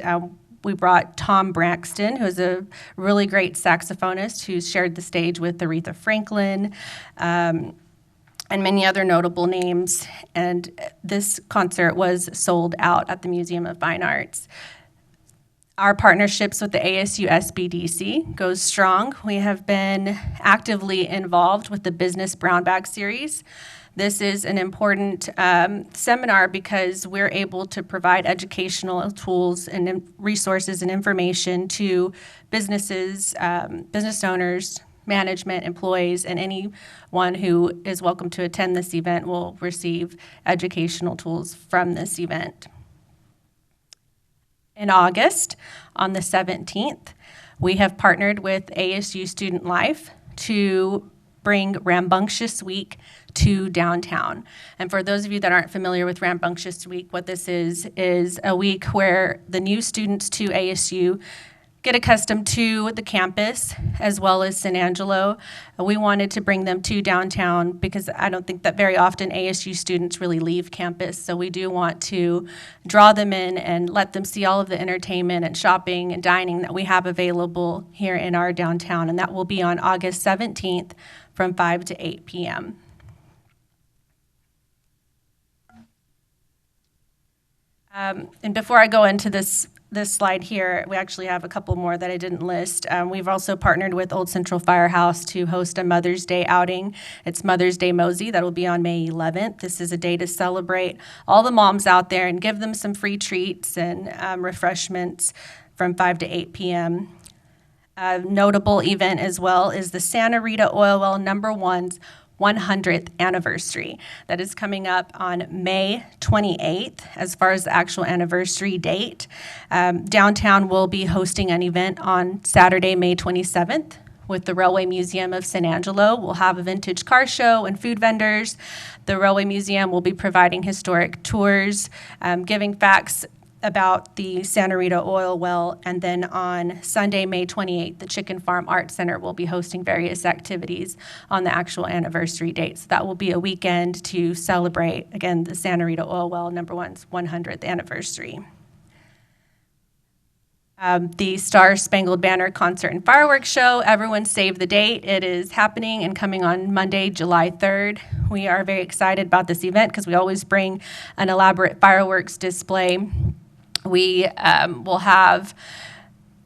We brought Tom Braxton, who is a really great saxophonist who's shared the stage with Aretha Franklin and many other notable names. And this concert was sold out at the Museum of Fine Arts. Our partnerships with the ASU SBDC goes strong. We have been actively involved with the Business Brown Bag Series. This is an important seminar because we're able to provide educational tools and resources and information to businesses, business owners, management, employees, and anyone who is welcome to attend this event will receive educational tools from this event. In August, on the 17th, we have partnered with ASU Student Life to bring Rambunctious Week to downtown. And for those of you that aren't familiar with Rambunctious Week, what this is a week where the new students to ASU get accustomed to the campus as well as San Angelo. We wanted to bring them to downtown because I don't think that very often ASU students really leave campus. So we do want to draw them in and let them see all of the entertainment and shopping and dining that we have available here in our downtown. And that will be on August 17th from 5 to 8 p.m. And before I go into this slide here, we actually have a couple more that I didn't list. We've also partnered with Old Central Firehouse to host a Mother's Day outing. It's Mother's Day Mosey. That will be on May 11th. This is a day to celebrate all the moms out there and give them some free treats and refreshments from 5 to 8 p.m. A notable event as well is the Santa Rita Oil Well #1's 100th anniversary. That is coming up on May 28th as far as the actual anniversary date. Downtown will be hosting an event on Saturday, May 27th with the Railway Museum of San Angelo. We'll have a vintage car show and food vendors. The Railway Museum will be providing historic tours, giving facts about the Santa Rita oil well, and then on Sunday, May 28th, the Chicken Farm Arts Center will be hosting various activities on the actual anniversary date. So that will be a weekend to celebrate, again, the Santa Rita oil well #1's 100th anniversary. The Star Spangled Banner Concert and Fireworks Show, everyone save the date. It is happening and coming on Monday, July 3rd. We are very excited about this event because we always bring an elaborate fireworks display. We will have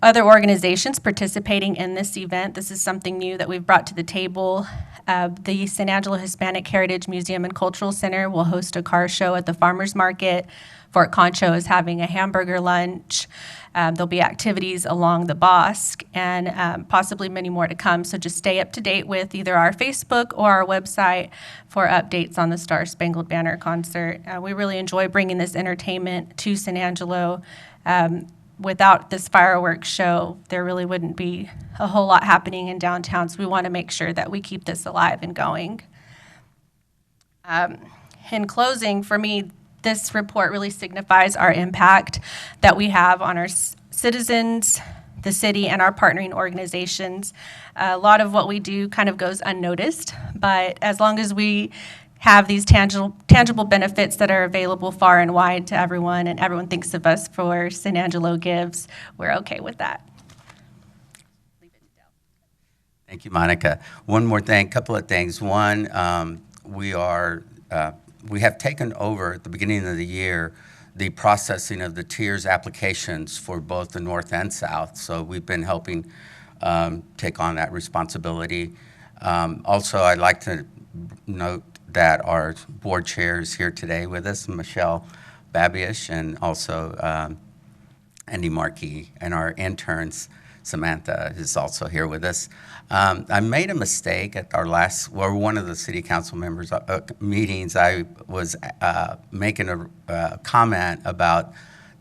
other organizations participating in this event. This is something new that we've brought to the table. The San Angelo Hispanic Heritage Museum and Cultural Center will host a car show at the farmers market. Fort Concho is having a hamburger lunch. There'll be activities along the Bosque and possibly many more to come. So just stay up to date with either our Facebook or our website for updates on the Star Spangled Banner concert. We really enjoy bringing this entertainment to San Angelo. Without this fireworks show, there really wouldn't be a whole lot happening in downtown. So we want to make sure that we keep this alive and going. In closing, for me, this report really signifies our impact that we have on our citizens, the city, and our partnering organizations. A lot of what we do kind of goes unnoticed, but as long as we have these tangible benefits that are available far and wide to everyone, and everyone thinks of us for San Angelo Gives, we're okay with that. Thank you, Monica. One more thing, couple of things. One, we have taken over at the beginning of the year the processing of the tiers applications for both the north and south. So we've been helping take on that responsibility. Also, I'd like to note that our board chair is here today with us, Michelle Babish, and also Andy Markey, and our interns, Samantha, is also here with us. I made a mistake at our one of the city council members' meetings. I was making a comment about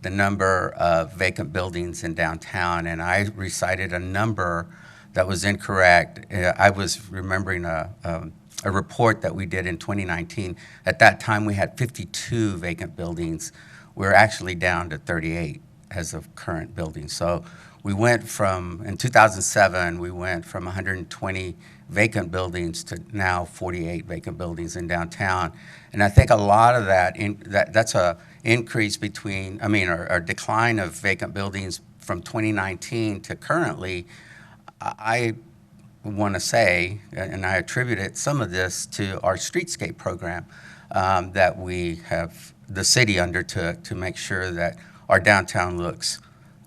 the number of vacant buildings in downtown, and I recited a number that was incorrect. I was remembering a report that we did in 2019. At that time, we had 52 vacant buildings. We're actually down to 38 as of current buildings. So we went from, in 2007, we went from 120 vacant buildings to now 48 vacant buildings in downtown. And I think a lot of that's a increase between, or decline of vacant buildings from 2019 to currently. I want to say, and I attribute some of this to our streetscape program that the city undertook to make sure that our downtown looks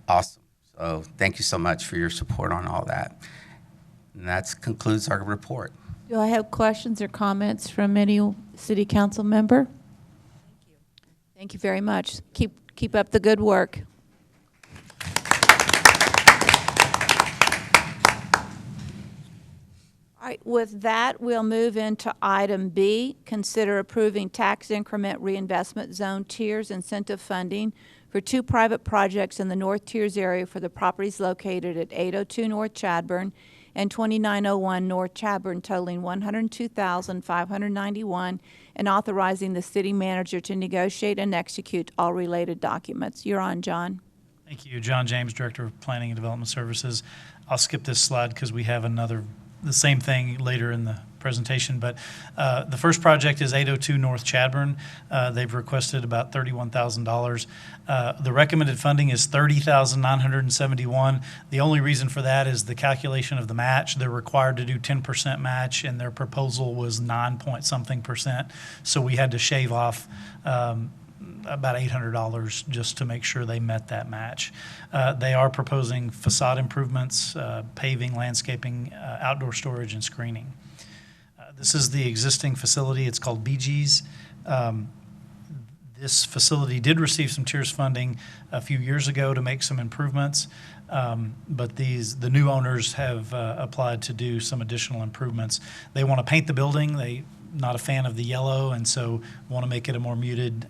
awesome. So thank you so much for your support on all that. And that concludes our report. Do I have questions or comments from any city council member? Thank you. Thank you very much. Keep up the good work. All right, with that, we'll move into item B, consider approving tax increment reinvestment zone tiers incentive funding for 2 private projects in the North Tiers area for the properties located at 802 North Chadbourn and 2901 North Chadbourn, totaling $102,591, and authorizing the city manager to negotiate and execute all related documents. You're on, John. Thank you. John James, Director of Planning and Development Services. I'll skip this slide because we have the same thing later in the presentation, but the first project is 802 North Chadburn. They've requested about $31,000. The recommended funding is $30,971. The only reason for that is the calculation of the match. They're required to do 10% match, and their proposal was 9-point-something%. So we had to shave off about $800 just to make sure they met that match. They are proposing facade improvements, paving, landscaping, outdoor storage, and screening. This is the existing facility. It's called BG's. This facility did receive some TIERS funding a few years ago to make some improvements, but the new owners have applied to do some additional improvements. They want to paint the building. They're not a fan of the yellow, and so want to make it a more muted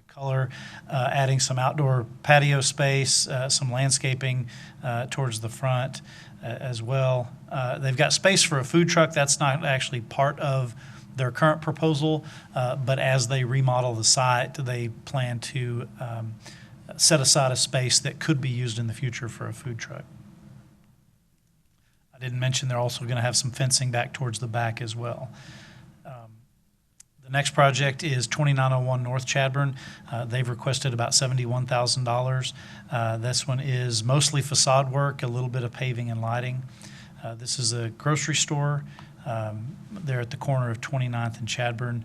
color, adding some outdoor patio space, some landscaping towards the front as well. They've got space for a food truck. That's not actually part of their current proposal, but as they remodel the site, they plan to set aside a space that could be used in the future for a food truck. I didn't mention they're also going to have some fencing back towards the back as well. The next project is 2901 North Chadburn. They've requested about $71,000. This one is mostly facade work, a little bit of paving and lighting. This is a grocery store. They're at the corner of 29th and Chadburn.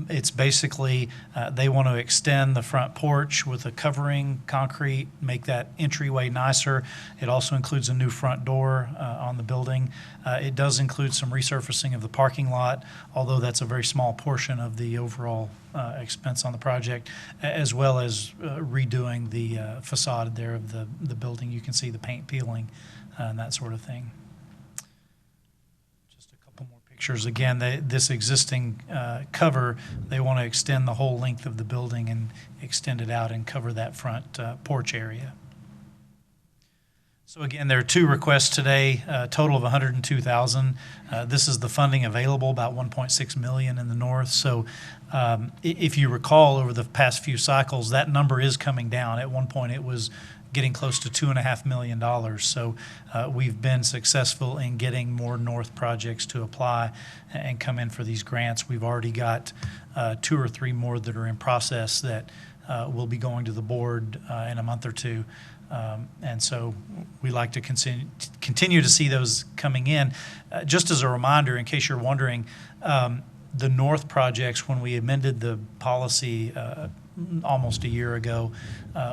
It's basically, they want to extend the front porch with a covering, concrete, make that entryway nicer. It also includes a new front door on the building. It does include some resurfacing of the parking lot, although that's a very small portion of the overall expense on the project, as well as redoing the facade there of the building. You can see the paint peeling and that sort of thing. Pictures. Again, this existing cover, they want to extend the whole length of the building and extend it out and cover that front porch area. So again, there are two requests today, a total of $102,000. This is the funding available, about $1.6 million in the north. So if you recall, over the past few cycles, that number is coming down. At one point, it was getting close to $2.5 million. So we've been successful in getting more north projects to apply and come in for these grants. We've already got 2 or 3 more that are in process that will be going to the board in a month or two. And so we like to continue to see those coming in. Just as a reminder, in case you're wondering, the north projects, when we amended the policy almost a year ago,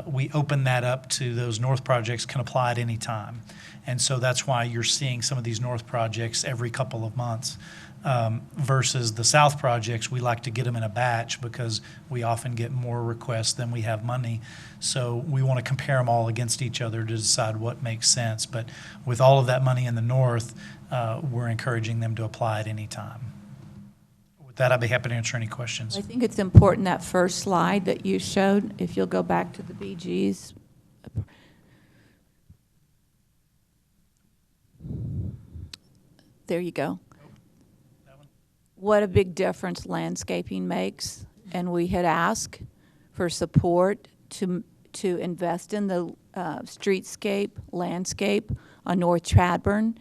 we opened that up to those north projects can apply at any time. And so that's why you're seeing some of these north projects every couple of months versus the south projects. We like to get them in a batch because we often get more requests than we have money. So we want to compare them all against each other to decide what makes sense. But with all of that money in the north, we're encouraging them to apply at any time. That I'd be happy to answer any questions. I think it's important that first slide that you showed, if you'll go back to the BGs. There you go. What a big difference landscaping makes. And we had asked for support to invest in the streetscape, landscape on North Chadburn.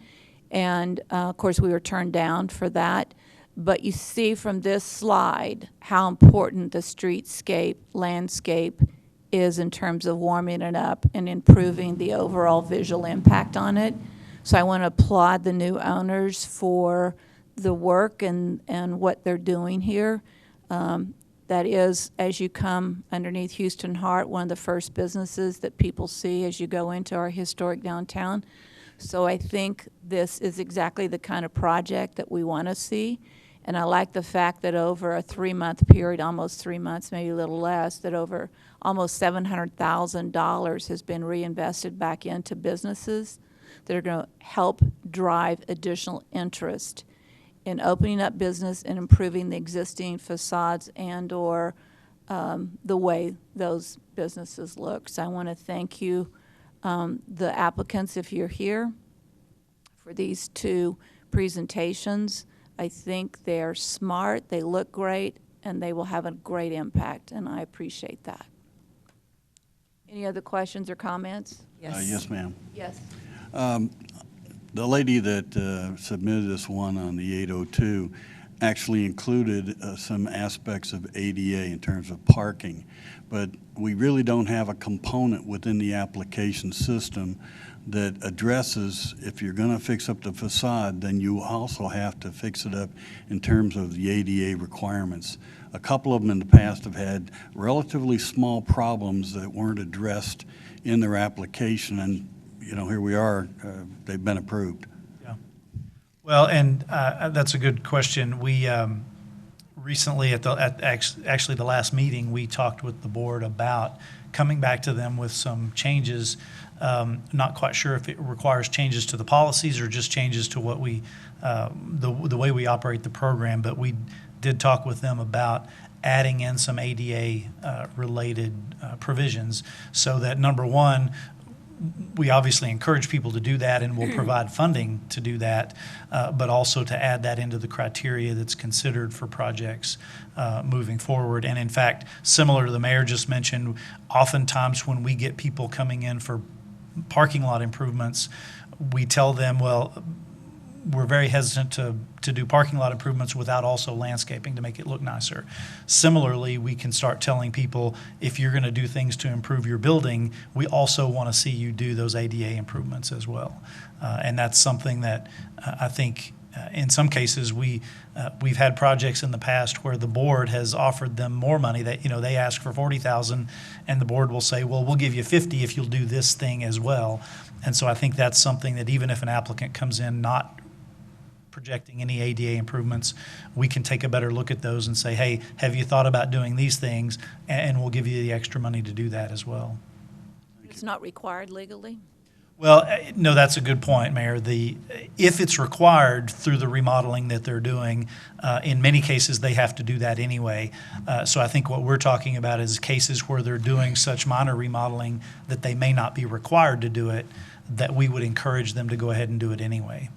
And of course, we were turned down for that. But you see from this slide how important the streetscape, landscape is in terms of warming it up and improving the overall visual impact on it. So I want to applaud the new owners for the work and what they're doing here. That is, as you come underneath Houston Heart, one of the first businesses that people see as you go into our historic downtown. So I think this is exactly the kind of project that we want to see. And I like the fact that over a 3-month period, almost 3 months, maybe a little less, that over almost $700,000 has been reinvested back into businesses that are going to help drive additional interest in opening up business and improving the existing facades and or the way those businesses look. So I want to thank you, the applicants, if you're here, for these 2 presentations. I think they're smart, they look great, and they will have a great impact, and I appreciate that. Any other questions or comments? Yes, ma'am. Yes. The lady that submitted this one on the 802 actually included some aspects of ADA in terms of parking, but we really don't have a component within the application system that addresses, if you're going to fix up the facade, then you also have to fix it up in terms of the ADA requirements. A couple of them in the past have had relatively small problems that weren't addressed in their application, and here we are, they've been approved. Yeah. Well, and that's a good question. We recently, at actually the last meeting, we talked with the board about coming back to them with some changes. Not quite sure if it requires changes to the policies or just changes to what we, the way we operate the program, but we did talk with them about adding in some ADA related provisions so that, number one, we obviously encourage people to do that and we'll provide funding to do that, but also to add that into the criteria that's considered for projects moving forward. And in fact, similar to the mayor just mentioned, oftentimes when we get people coming in for parking lot improvements, we tell them, well, we're very hesitant to do parking lot improvements without also landscaping to make it look nicer. Similarly, we can start telling people, if you're going to do things to improve your building, we also want to see you do those ADA improvements as well. And that's something that I think in some cases we've had projects in the past where the board has offered them more money. That they ask for $40,000 and the board will say, well, we'll give you $50,000 if you'll do this thing as well. And so I think that's something that even if an applicant comes in not projecting any ADA improvements, we can take a better look at those and say, hey, have you thought about doing these things? And we'll give you the extra money to do that as well. It's not required legally? Well, no, that's a good point, Mayor. If it's required through the remodeling that they're doing, in many cases they have to do that anyway. So I think what we're talking about is cases where they're doing such minor remodeling that they may not be required to do it, that we would encourage them to go ahead and do it anyway.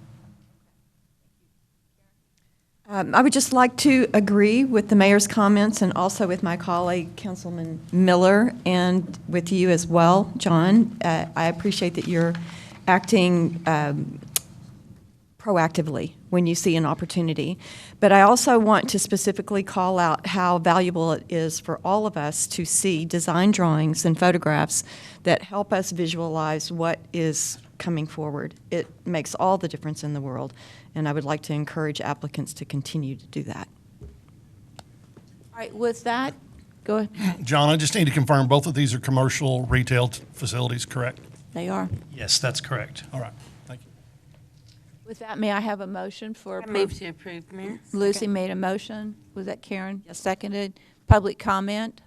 I would just like to agree with the mayor's comments and also with my colleague, Councilman Miller, and with you as well, John. I appreciate that you're acting proactively when you see an opportunity. But I also want to specifically call out how valuable it is for all of us to see design drawings and photographs that help us visualize what is coming forward. It makes all the difference in the world, and I would like to encourage applicants to continue to do that. All right, with that, go ahead. John, I just need to confirm both of these are commercial retail facilities, correct? They are. Yes, that's correct. All right, thank you. With that, may I have a motion for I move to approve, Mayor. Lucy made a motion. Was that Karen? Yes. Seconded. Public comment?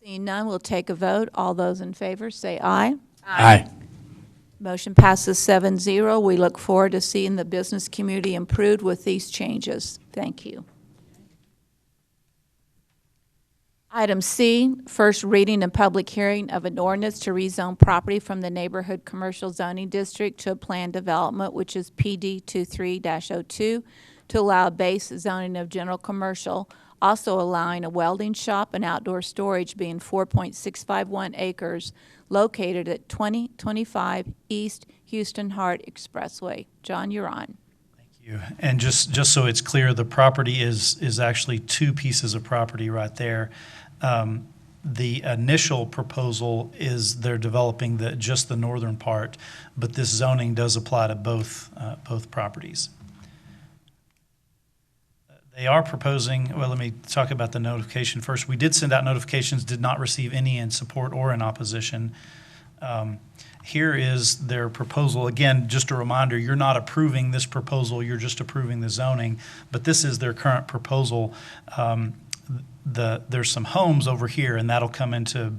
Seeing none, we'll take a vote. All those in favor say aye. Aye. Motion passes 7-0. We look forward to seeing the business community improved with these changes. Thank you. Item C, first reading and public hearing of an ordinance to rezone property from the Neighborhood Commercial Zoning District to a planned development, which is PD 23-02, to allow base zoning of general commercial, also allowing a welding shop and outdoor storage being 4.651 acres located at 2025 East Houston Hart Expressway. John, you're on. You. And just so it's clear, the property is actually two pieces of property right there. The initial proposal is they're developing just the northern part, but this zoning does apply to both properties. They are proposing, well, let me talk about the notification first. We did send out notifications, did not receive any in support or in opposition. Here is their proposal. Again, just a reminder, you're not approving this proposal, you're just approving the zoning, but this is their current proposal. There's some homes over here, and that'll come into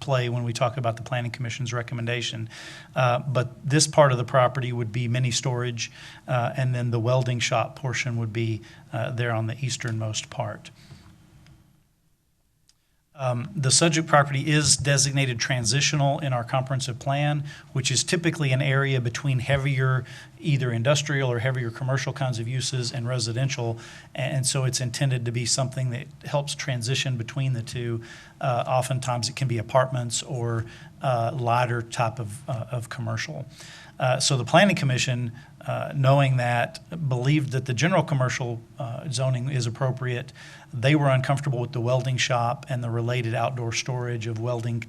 play when we talk about the Planning Commission's recommendation. But this part of the property would be mini storage, and then the welding shop portion would be there on the easternmost part. The subject property is designated transitional in our comprehensive plan, which is typically an area between heavier, either industrial or heavier commercial kinds of uses and residential. And so it's intended to be something that helps transition between the two. Oftentimes it can be apartments or lighter type of commercial. So the Planning Commission, knowing that, believed that the general commercial zoning is appropriate. They were uncomfortable with the welding shop and the related outdoor storage of welding,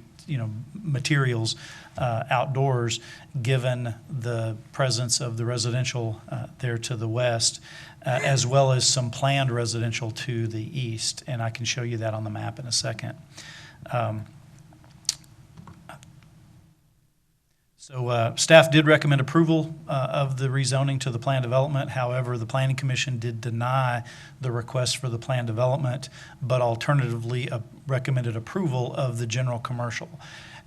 materials outdoors, given the presence of the residential there to the west, as well as some planned residential to the east. And I can show you that on the map in a second. So staff did recommend approval of the rezoning to the plan development. However, the Planning Commission did deny the request for the plan development, but alternatively recommended approval of the general commercial.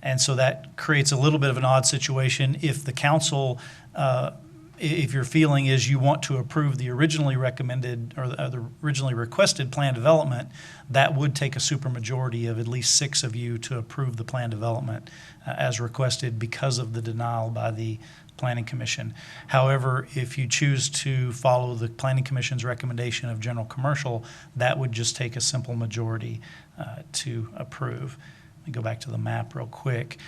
And so that creates a little bit of an odd situation. If the council, if your feeling is you want to approve the originally recommended or the originally requested plan development, that would take a supermajority of at least 6 of you to approve the plan development as requested because of the denial by the Planning Commission. However, if you choose to follow the Planning Commission's recommendation of general commercial, that would just take a simple majority to approve. Let me go back to the map real quick.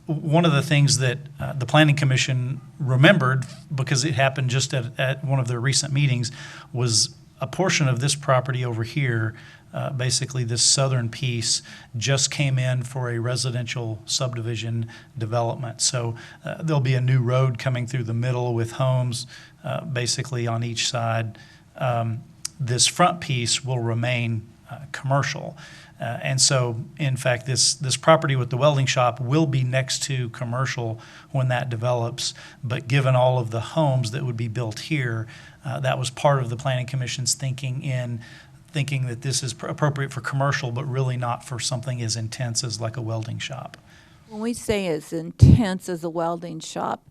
One of the things that the Planning Commission remembered, because it happened just at one of their recent meetings, was a portion of this property over here, basically this southern piece, just came in for a residential subdivision development. So there'll be a new road coming through the middle with homes basically on each side. This front piece will remain commercial. And so, in fact, this property with the welding shop will be next to commercial when that develops. But given all of the homes that would be built here, that was part of the Planning Commission's thinking that this is appropriate for commercial, but really not for something as intense as like a welding shop. When we say as intense as a welding shop,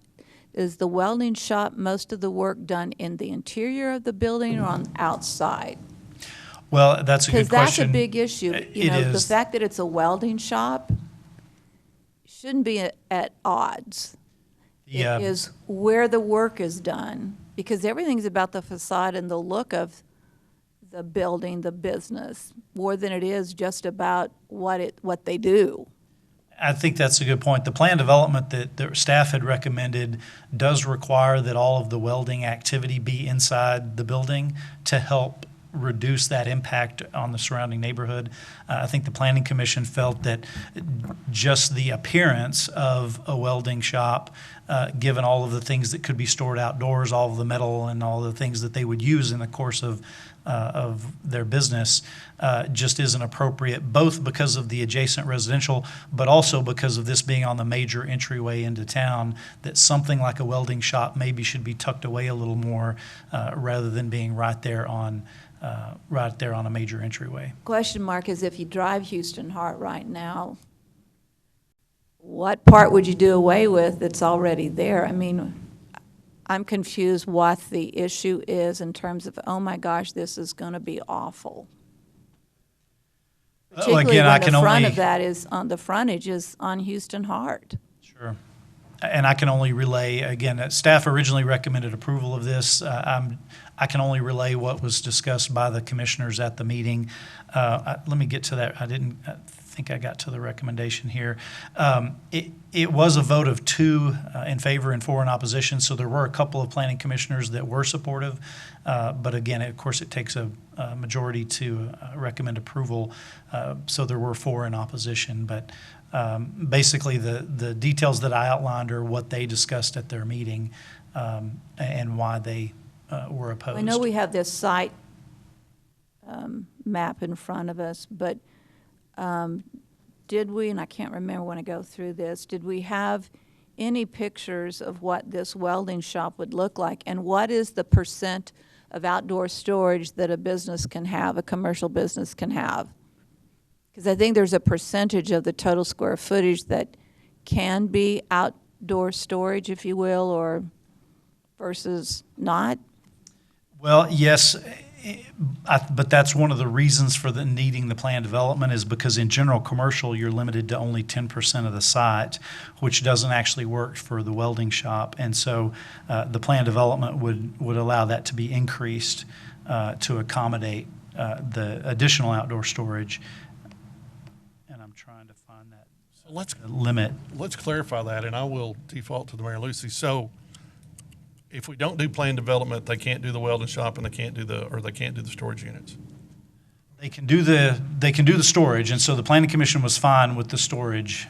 is the welding shop most of the work done in the interior of the building or on the outside? Well, that's a good question. Because that's a big issue. Is. The fact that it's a welding shop shouldn't be at odds. Yeah. It is where the work is done, because everything's about the facade and the look of the building, the business, more than it is just about what they do. I think that's a good point. The plan development that the staff had recommended does require that all of the welding activity be inside the building to help reduce that impact on the surrounding neighborhood. I think the Planning Commission felt that just the appearance of a welding shop, given all of the things that could be stored outdoors, all of the metal and all the things that they would use in the course of their business, just isn't appropriate, both because of the adjacent residential, but also because of this being on the major entryway into town, that something like a welding shop maybe should be tucked away a little more rather than being right there on a major entryway. Question mark is, if you drive Houston Hart right now, what part would you do away with that's already there? I mean, I'm confused what the issue is in terms of, oh my gosh, this is going to be awful. Particularly again, when the front of that is on the frontage is on Houston Hart. Sure. And I can only relay, again, staff originally recommended approval of this. I can only relay what was discussed by the commissioners at the meeting. Let me get to that. I think I got to the recommendation here. It was a vote of 2 in favor and 4 in opposition, so there were a couple of planning commissioners that were supportive. But again, of course, it takes a majority to recommend approval, so there were 4 in opposition. But basically, the details that I outlined are what they discussed at their meeting and why they were opposed. I know we have this site map in front of us, but did we, and I can't remember when I go through this, did we have any pictures of what this welding shop would look like? And what is the % of outdoor storage that a business can have, a commercial business can have? Because I think there's a percentage of the total square footage that can be outdoor storage, if you will, or versus not. Well, yes, but that's one of the reasons for needing the plan development, is because in general commercial, you're limited to only 10% of the site, which doesn't actually work for the welding shop. And so the plan development would allow that to be increased to accommodate the additional outdoor storage. Let's limit. Let's clarify that, and I will default to the Mayor Lucy. So if we don't do planned development, they can't do the welding shop and they can't do the storage units. They can do the storage, and so the planning commission was fine with the storage.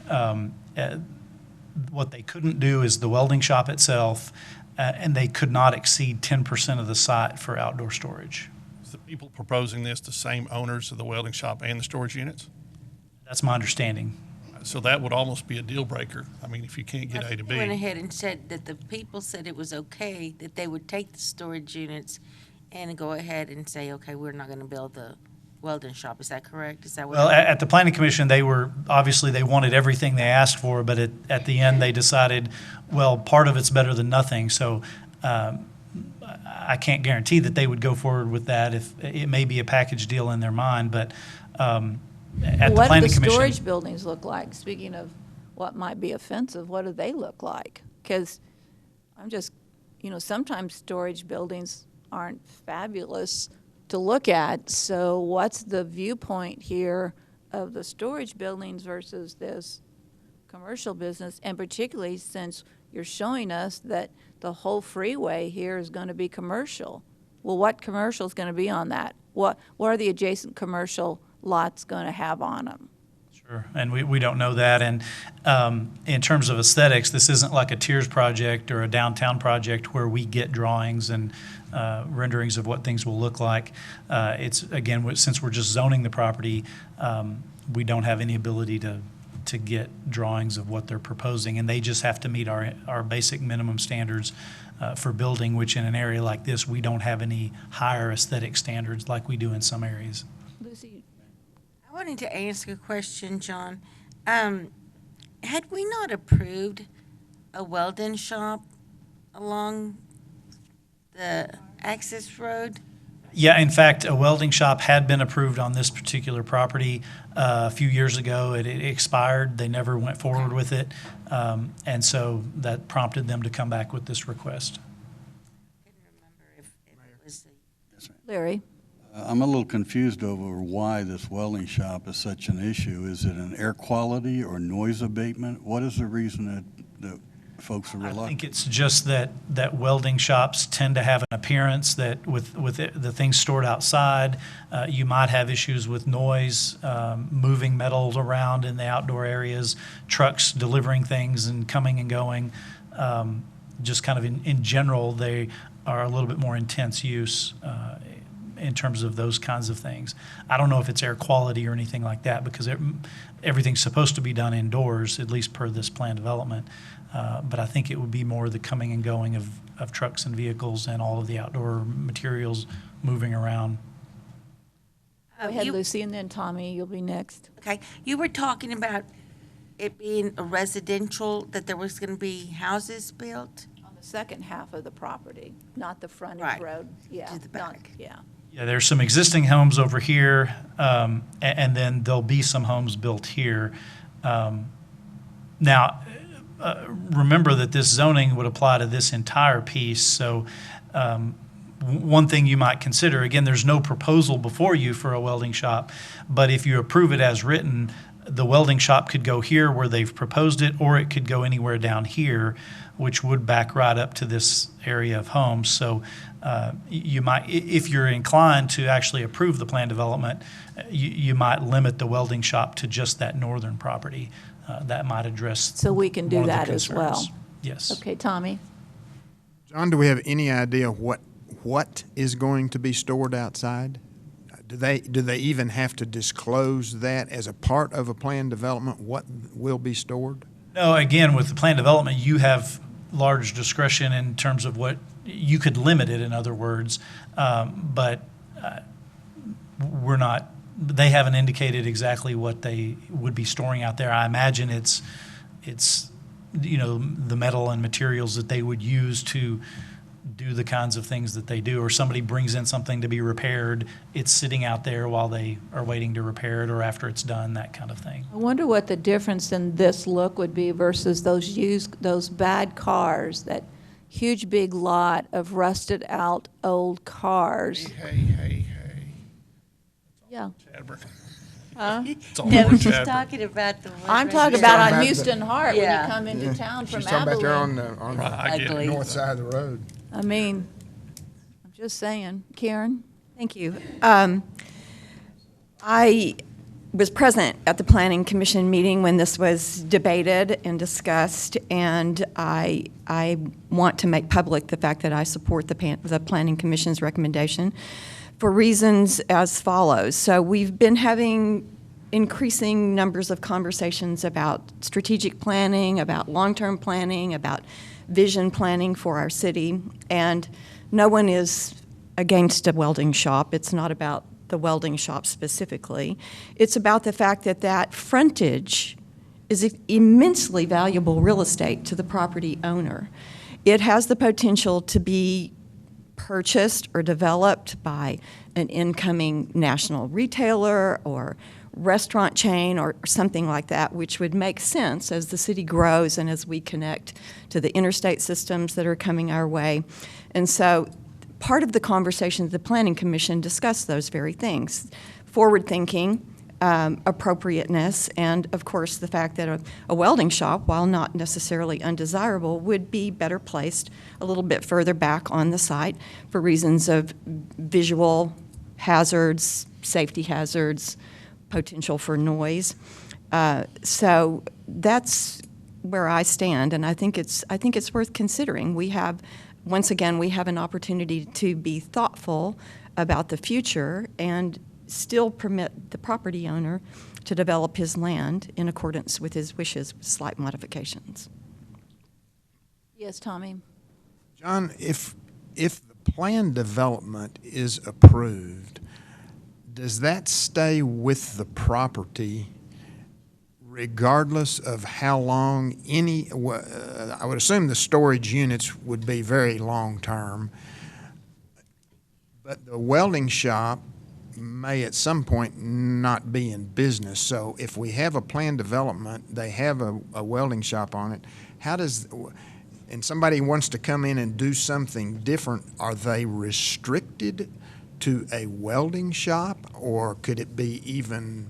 What they couldn't do is the welding shop itself, and they could not exceed 10% of the site for outdoor storage. Is the people proposing this the same owners of the welding shop and the storage units? That's my understanding. So that would almost be a deal breaker. I mean, if you can't get A to They went B. ahead and said that the people said it was okay, that they would take the storage units and go ahead and say, okay, we're not going to build the welding shop. Is that correct? Is that what? Well, at the planning commission, they wanted everything they asked for, but at the end, they decided, well, part of it's better than nothing. So I can't guarantee that they would go forward with that. If it may be a package deal in their mind, but at the What do planning the commission. storage buildings look like? Speaking of what might be offensive, what do they look like? Because I'm just, sometimes storage buildings aren't fabulous to look at. So what's the viewpoint here of the storage buildings versus this commercial business? And particularly since you're showing us that the whole freeway here is going to be commercial. Well, what commercial is going to be on that? What are the adjacent commercial lots going to have on them? Sure, and we don't know that. And in terms of aesthetics, this isn't like a Tiers project or a downtown project where we get drawings and renderings of what things will look like. It's, again, since we're just zoning the property, we don't have any ability to get drawings of what they're proposing, and they just have to meet our basic minimum standards for building, which in an area like this, we don't have any higher aesthetic standards like we do in some areas. Lucy? I wanted to ask a question, John. Had we not approved a welding shop along the access road? Yeah, in fact, a welding shop had been approved on this particular property a few years ago. It expired. They never went forward with it. And so that prompted them to come back with this request. I couldn't remember if it was the Larry? I'm a little confused over why this welding shop is such an issue. Is it an air quality or noise abatement? What is the reason that folks are reluctant? I think it's just that welding shops tend to have an appearance that with the things stored outside, you might have issues with noise, moving metals around in the outdoor areas, trucks delivering things and coming and going. Just kind of in general, they are a little bit more intense use in terms of those kinds of things. I don't know if it's air quality or anything like that because everything's supposed to be done indoors, at least per this plan development. But I think it would be more the coming and going of trucks and vehicles and all of the outdoor materials moving around. Go ahead, Lucy, and then Tommy, you'll be next. Okay, you were talking about it being a residential, that there was going to be houses built? On the second half of the property, not the frontage Right. road. Yeah, To the back. yeah. Yeah, there's some existing homes over here, and then there'll be some homes built here. Now, remember that this zoning would apply to this entire piece, so one thing you might consider, again, there's no proposal before you for a welding shop, but if you approve it as written, the welding shop could go here where they've proposed it, or it could go anywhere down here, which would back right up to this area of homes. So you might, if you're inclined to actually approve the plan development, you might limit the welding shop to just that northern property. That might address So we can do one of the that as well. concerns. Yes. Okay, Tommy? John, do we have any idea what is going to be stored outside? Do they even have to disclose that as a part of a plan development, what will be stored? No, again, with the plan development, you have large discretion in terms of what, you could limit it, in other words, but we're not, they haven't indicated exactly what they would be storing out there. I imagine it's the metal and materials that they would use to do the kinds of things that they do, or somebody brings in something to be repaired, it's sitting out there while they are waiting to repair it or after it's done, that kind of thing. I wonder what the difference in this look would be versus those bad cars, that huge big lot of rusted out old cars. Hey. Yeah. Chadburn. It's all No, over she's chapter. talking about the one. I'm right talking there. about Talking on about Houston Hart when Yeah. you come into town from She's talking about there Abilene. on Right, I get it. Ugly. the north side of the road. I mean, I'm just saying. Karen? Thank you. I was present at the Planning Commission meeting when this was debated and discussed, and I want to make public the fact that I support the Planning Commission's recommendation for reasons as follows. So we've been having increasing numbers of conversations about strategic planning, about long-term planning, about vision planning for our city, and no one is against a welding shop. It's not about the welding shop specifically. It's about the fact that that frontage is immensely valuable real estate to the property owner. It has the potential to be purchased or developed by an incoming national retailer or restaurant chain or something like that, which would make sense as the city grows and as we connect to the interstate systems that are coming our way. And so part of the conversation of the Planning Commission discussed those very things. Forward-thinking, appropriateness, and of course the fact that a welding shop, while not necessarily undesirable, would be better placed a little bit further back on the site for reasons of visual hazards, safety hazards, potential for noise. So that's where I stand, and I think it's worth considering. Once again, we have an opportunity to be thoughtful about the future and still permit the property owner to develop his land in accordance with his wishes with slight modifications. Yes, Tommy? John, if the planned development is approved, does that stay with the property regardless of how long I would assume the storage units would be very long-term, but the welding shop may at some point not be in business. So if we have a planned development, they have a welding shop on it, and somebody wants to come in and do something different, are they restricted to a welding shop, or could it be even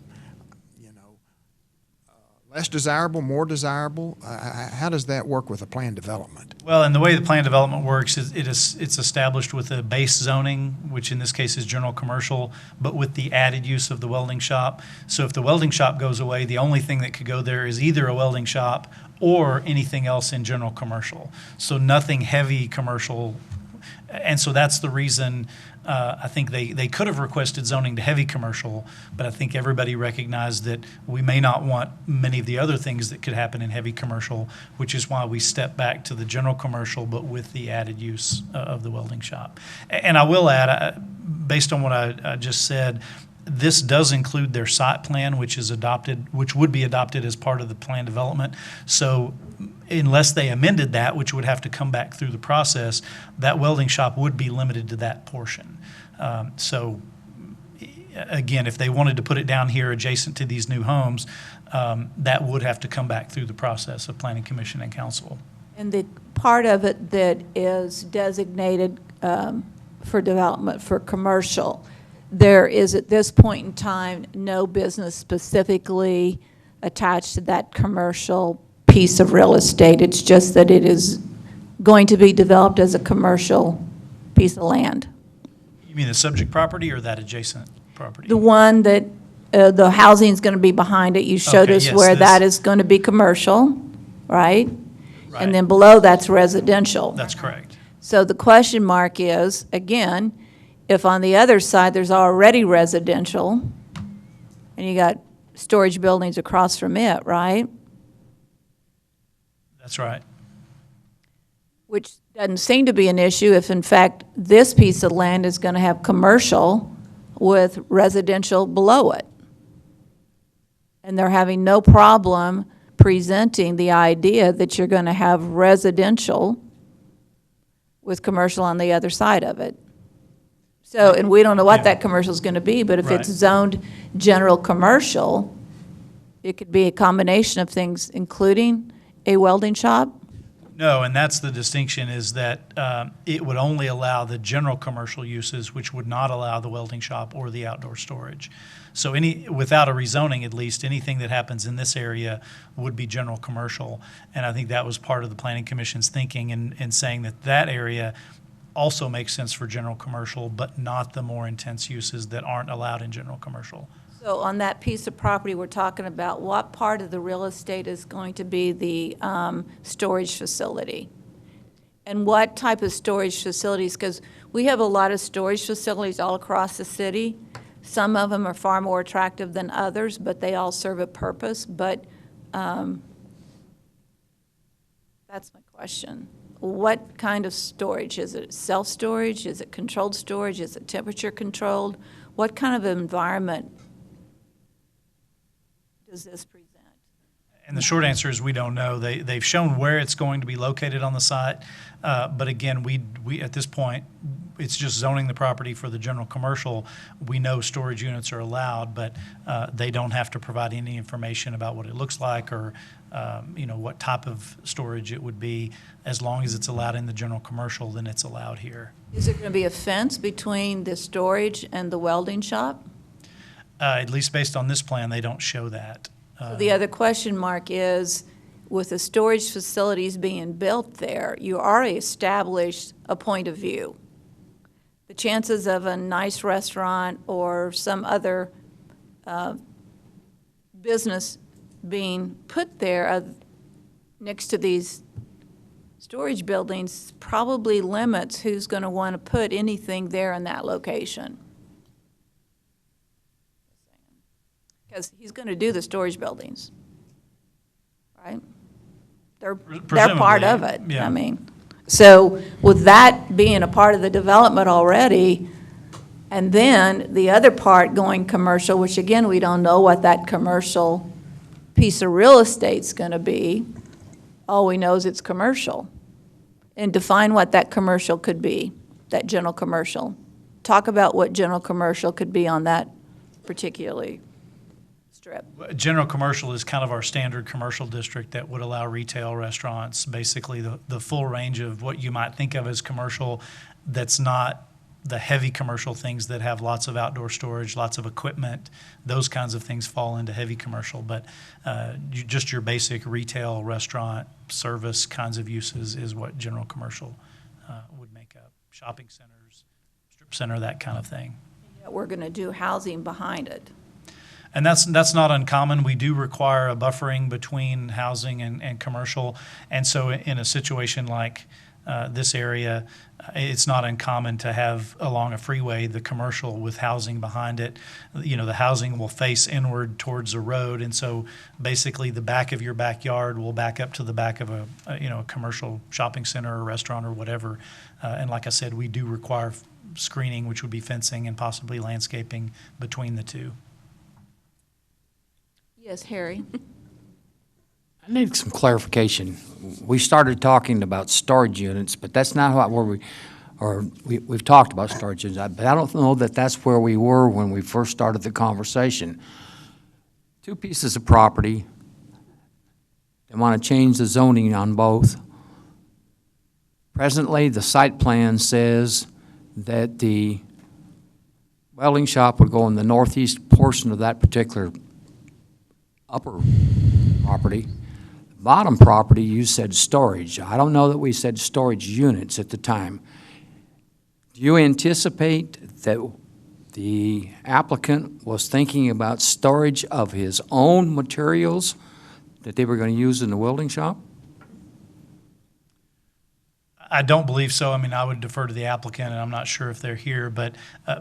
less desirable, more desirable? How does that work with a planned development? Well, and the way the plan development works is it's established with a base zoning, which in this case is general commercial, but with the added use of the welding shop. So if the welding shop goes away, the only thing that could go there is either a welding shop or anything else in general commercial. So nothing heavy commercial. And so that's the reason I think they could have requested zoning to heavy commercial, but I think everybody recognized that we may not want many of the other things that could happen in heavy commercial, which is why we step back to the general commercial, but with the added use of the welding shop. And I will add, based on what I just said, this does include their site plan, which would be adopted as part of the plan development. So unless they amended that, which would have to come back through the process, that welding shop would be limited to that portion. So again, if they wanted to put it down here adjacent to these new homes, that would have to come back through the process of Planning Commission and Council. And the part of it that is designated for development for commercial, there is at this point in time no business specifically attached to that commercial piece of real estate. It's just that it is going to be developed as a commercial piece of land. You mean the subject property or that adjacent property? The one that the housing is going to be behind it, you showed Okay, us yes, where this- that is going to be commercial, right? Right. And then below that's residential. That's correct. So the question mark is, again, if on the other side there's already residential and you got storage buildings across from it, right? That's right. Which doesn't seem to be an issue if in fact this piece of land is going to have commercial with residential below it. And they're having no problem presenting the idea that you're going to have residential with commercial on the other side of it. So, and we don't know what that commercial is going to be, but if it's Right. zoned general commercial, it could be a combination of things, including a welding shop. No, and that's the distinction, is that it would only allow the general commercial uses, which would not allow the welding shop or the outdoor storage. So without a rezoning, at least, anything that happens in this area would be general commercial. And I think that was part of the Planning Commission's thinking in saying that that area also makes sense for general commercial, but not the more intense uses that aren't allowed in general commercial. So on that piece of property we're talking about, what part of the real estate is going to be the storage facility? And what type of storage facilities? Because we have a lot of storage facilities all across the city. Some of them are far more attractive than others, but they all serve a purpose. But that's my question. What kind of storage? Is it self-storage? Is it controlled storage? Is it temperature controlled? What kind of environment does this present? And the short answer is we don't know. They've shown where it's going to be located on the site, but again, we at this point, it's just zoning the property for the general commercial. We know storage units are allowed, but they don't have to provide any information about what it looks like or what type of storage it would be. As long as it's allowed in the general commercial, then it's allowed here. Is there going to be a fence between the storage and the welding shop? At least based on this plan, they don't show that. So the other question mark is, with the storage facilities being built there, you already established a point of view. The chances of a nice restaurant or some other business being put there next to these storage buildings probably limits who's going to want to put anything there in that location. Because he's going to do the storage buildings, right? They're part of it. Yeah. I mean, so with that being a part of the development already, and then the other part going commercial, which again, we don't know what that commercial piece of real estate's going to be. All we know is it's commercial. And define what that commercial could be, that general commercial. Talk about what general commercial could be on that particularly strip. General commercial is kind of our standard commercial district that would allow retail, restaurants, basically the full range of what you might think of as commercial. That's not the heavy commercial things that have lots of outdoor storage, lots of equipment. Those kinds of things fall into heavy commercial, but just your basic retail, restaurant, service kinds of uses is what general commercial would make up. Shopping centers, strip center, that kind of thing. We're going to do housing behind it. And that's not uncommon. We do require a buffering between housing and commercial. And so in a situation like this area, it's not uncommon to have along a freeway the commercial with housing behind it. The housing will face inward towards the road, and so basically the back of your backyard will back up to the back of a commercial shopping center or restaurant or whatever. And like I said, we do require screening, which would be fencing and possibly landscaping between the two. Yes, Harry. I need some clarification. We started talking about storage units, but that's not we've talked about storage units, but I don't know that that's where we were when we first started the conversation. Two pieces of property, they want to change the zoning on both. Presently, the site plan says that the welding shop would go in the northeast portion of that particular upper property. Bottom property, you said storage. I don't know that we said storage units at the time. Do you anticipate that the applicant was thinking about storage of his own materials that they were going to use in the welding shop? I don't believe so. I mean, I would defer to the applicant, and I'm not sure if they're here, but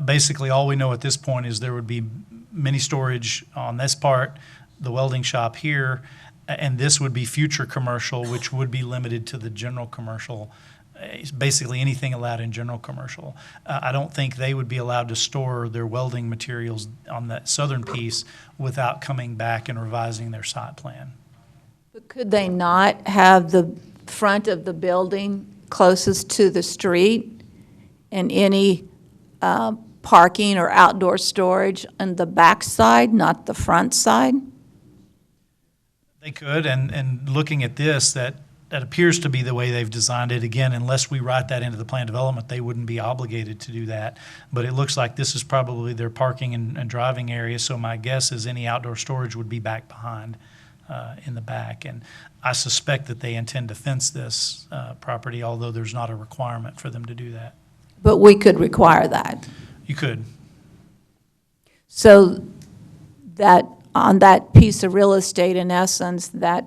basically all we know at this point is there would be mini storage on this part, the welding shop here, and this would be future commercial, which would be limited to the general commercial. It's basically anything allowed in general commercial. I don't think they would be allowed to store their welding materials on that southern piece without coming back and revising their site plan. But could they not have the front of the building closest to the street and any parking or outdoor storage on the back side, not the front side? They could, and looking at this, that that appears to be the way they've designed it. Again, unless we write that into the plan development, they wouldn't be obligated to do that. But it looks like this is probably their parking and driving area, so my guess is any outdoor storage would be back behind in the back. And I suspect that they intend to fence this property, although there's not a requirement for them to do that. But we could require that. You could. So that, on that piece of real estate, in essence, that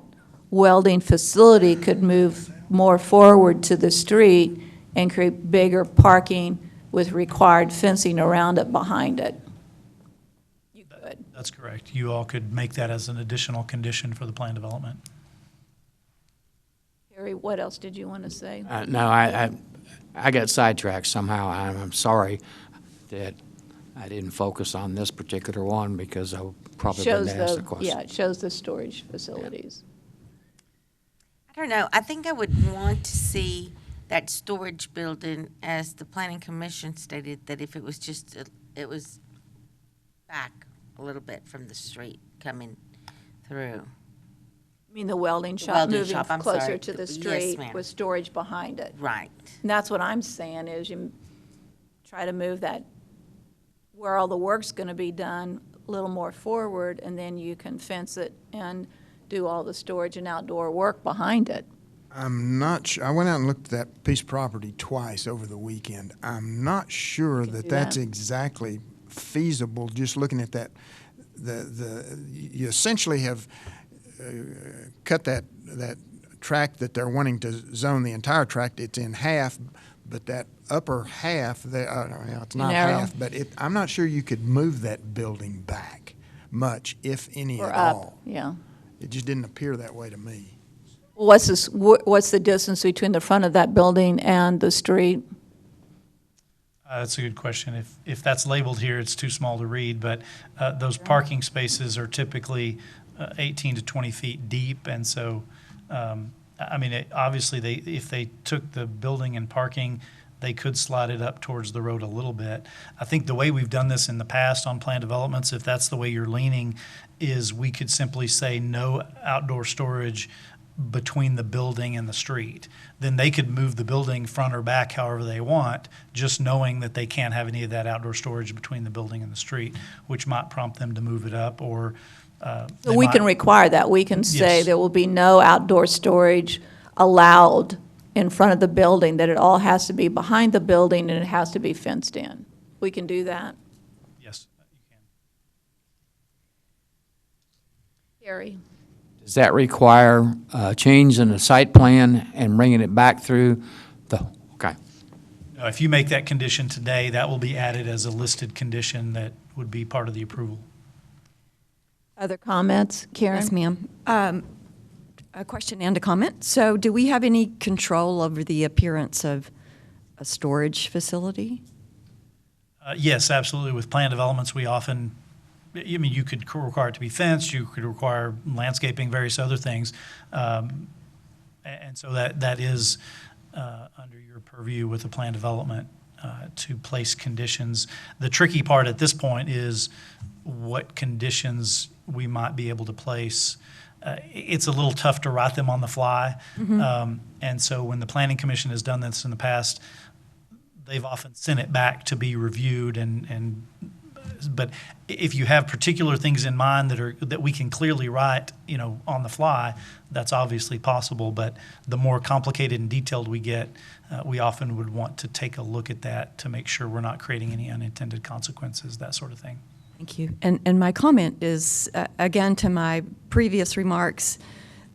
welding facility could move more forward to the street and create bigger parking with required fencing around it behind it. You could. That's correct. You all could make that as an additional condition for the plan development. Harry, what else did you want to say? No, I got sidetracked somehow. I'm sorry that I didn't focus on this particular one because I probably Shows wouldn't ask the question. Yeah, it shows the storage facilities. I don't know. I think I would want to see that storage building, as the planning commission stated, that if it was just, it was back a little bit from the street coming through. I mean, the welding shop welding moving shop, I'm closer sorry. to the Yes, street ma'am. with storage behind it. Right. And that's what I'm saying, is you try to move that, where all the work's going to be done, a little more forward, and then you can fence it and do all the storage and outdoor work behind it. I'm not sure, I went out and looked at that piece of property twice over the weekend. I'm not sure that do that's that. exactly feasible, just looking at that. You essentially have cut that tract that they're wanting to zone the entire tract, it's in half, but that upper half, it's not Narrow. half, but I'm not sure you could move that building back much, if any Or at up, all. yeah. It just didn't appear that way to me. What's the distance between the front of that building and the street? That's a good question. If that's labeled here, it's too small to read, but those parking spaces are typically 18 to 20 feet deep, and so, I mean, obviously, if they took the building and parking, they could slide it up towards the road a little bit. I think the way we've done this in the past on plan developments, if that's the way you're leaning, is we could simply say no outdoor storage between the building and the street. Then they could move the building front or back however they want, just knowing that they can't have any of that outdoor storage between the building and the street, which might prompt them to move it up, or So we can require that. We can say Yes. there will be no outdoor storage allowed in front of the building, that it all has to be behind the building and it has to be fenced in. We can do that. Yes, you can. Gary? Does that require a change in the site plan and bringing it back through the, okay. No, if you make that condition today, that will be added as a listed condition that would be part of the approval. Other comments? Karen? Yes, ma'am. A question and a comment. So do we have any control over the appearance of a storage facility? Yes, absolutely. With plan developments, we often, I mean, you could require it to be fenced, you could require landscaping, various other things. And so that is under your purview with the plan development to place conditions. The tricky part at this point is what conditions we might be able to place. It's a little tough to write them on the fly. And so when the Planning Commission has done this in the past, they've often sent it back to be reviewed, but if you have particular things in mind that we can clearly write, on the fly, that's obviously possible. But the more complicated and detailed we get, we often would want to take a look at that to make sure we're not creating any unintended consequences, that sort of thing. Thank you. And my comment is, again, to my previous remarks,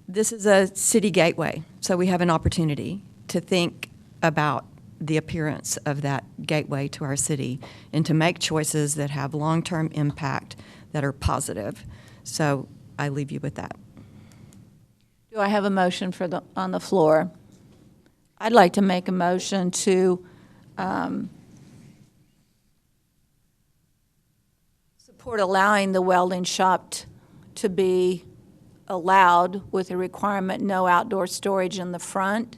this is a city gateway, so we have an opportunity to think about the appearance of that gateway to our city and to make choices that have long-term impact that are positive. So I leave you with that. Do I have a motion on the floor? I'd like to make a motion to support allowing the welding shop to be allowed with a requirement no outdoor storage in the front,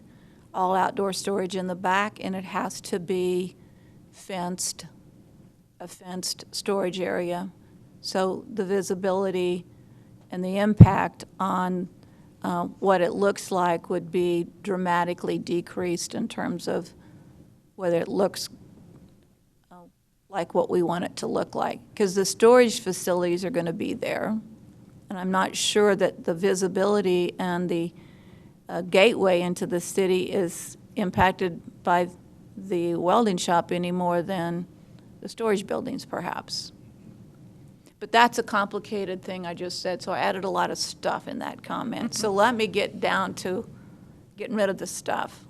all outdoor storage in the back, and it has to be a fenced storage area. So the visibility and the impact on what it looks like would be dramatically decreased in terms of whether it looks like what we want it to look like. Because the storage facilities are going to be there, and I'm not sure that the visibility and the gateway into the city is impacted by the welding shop any more than the storage buildings, perhaps. But that's a complicated thing I just said, so I added a lot of stuff in that comment. So let me get down to getting rid of the stuff.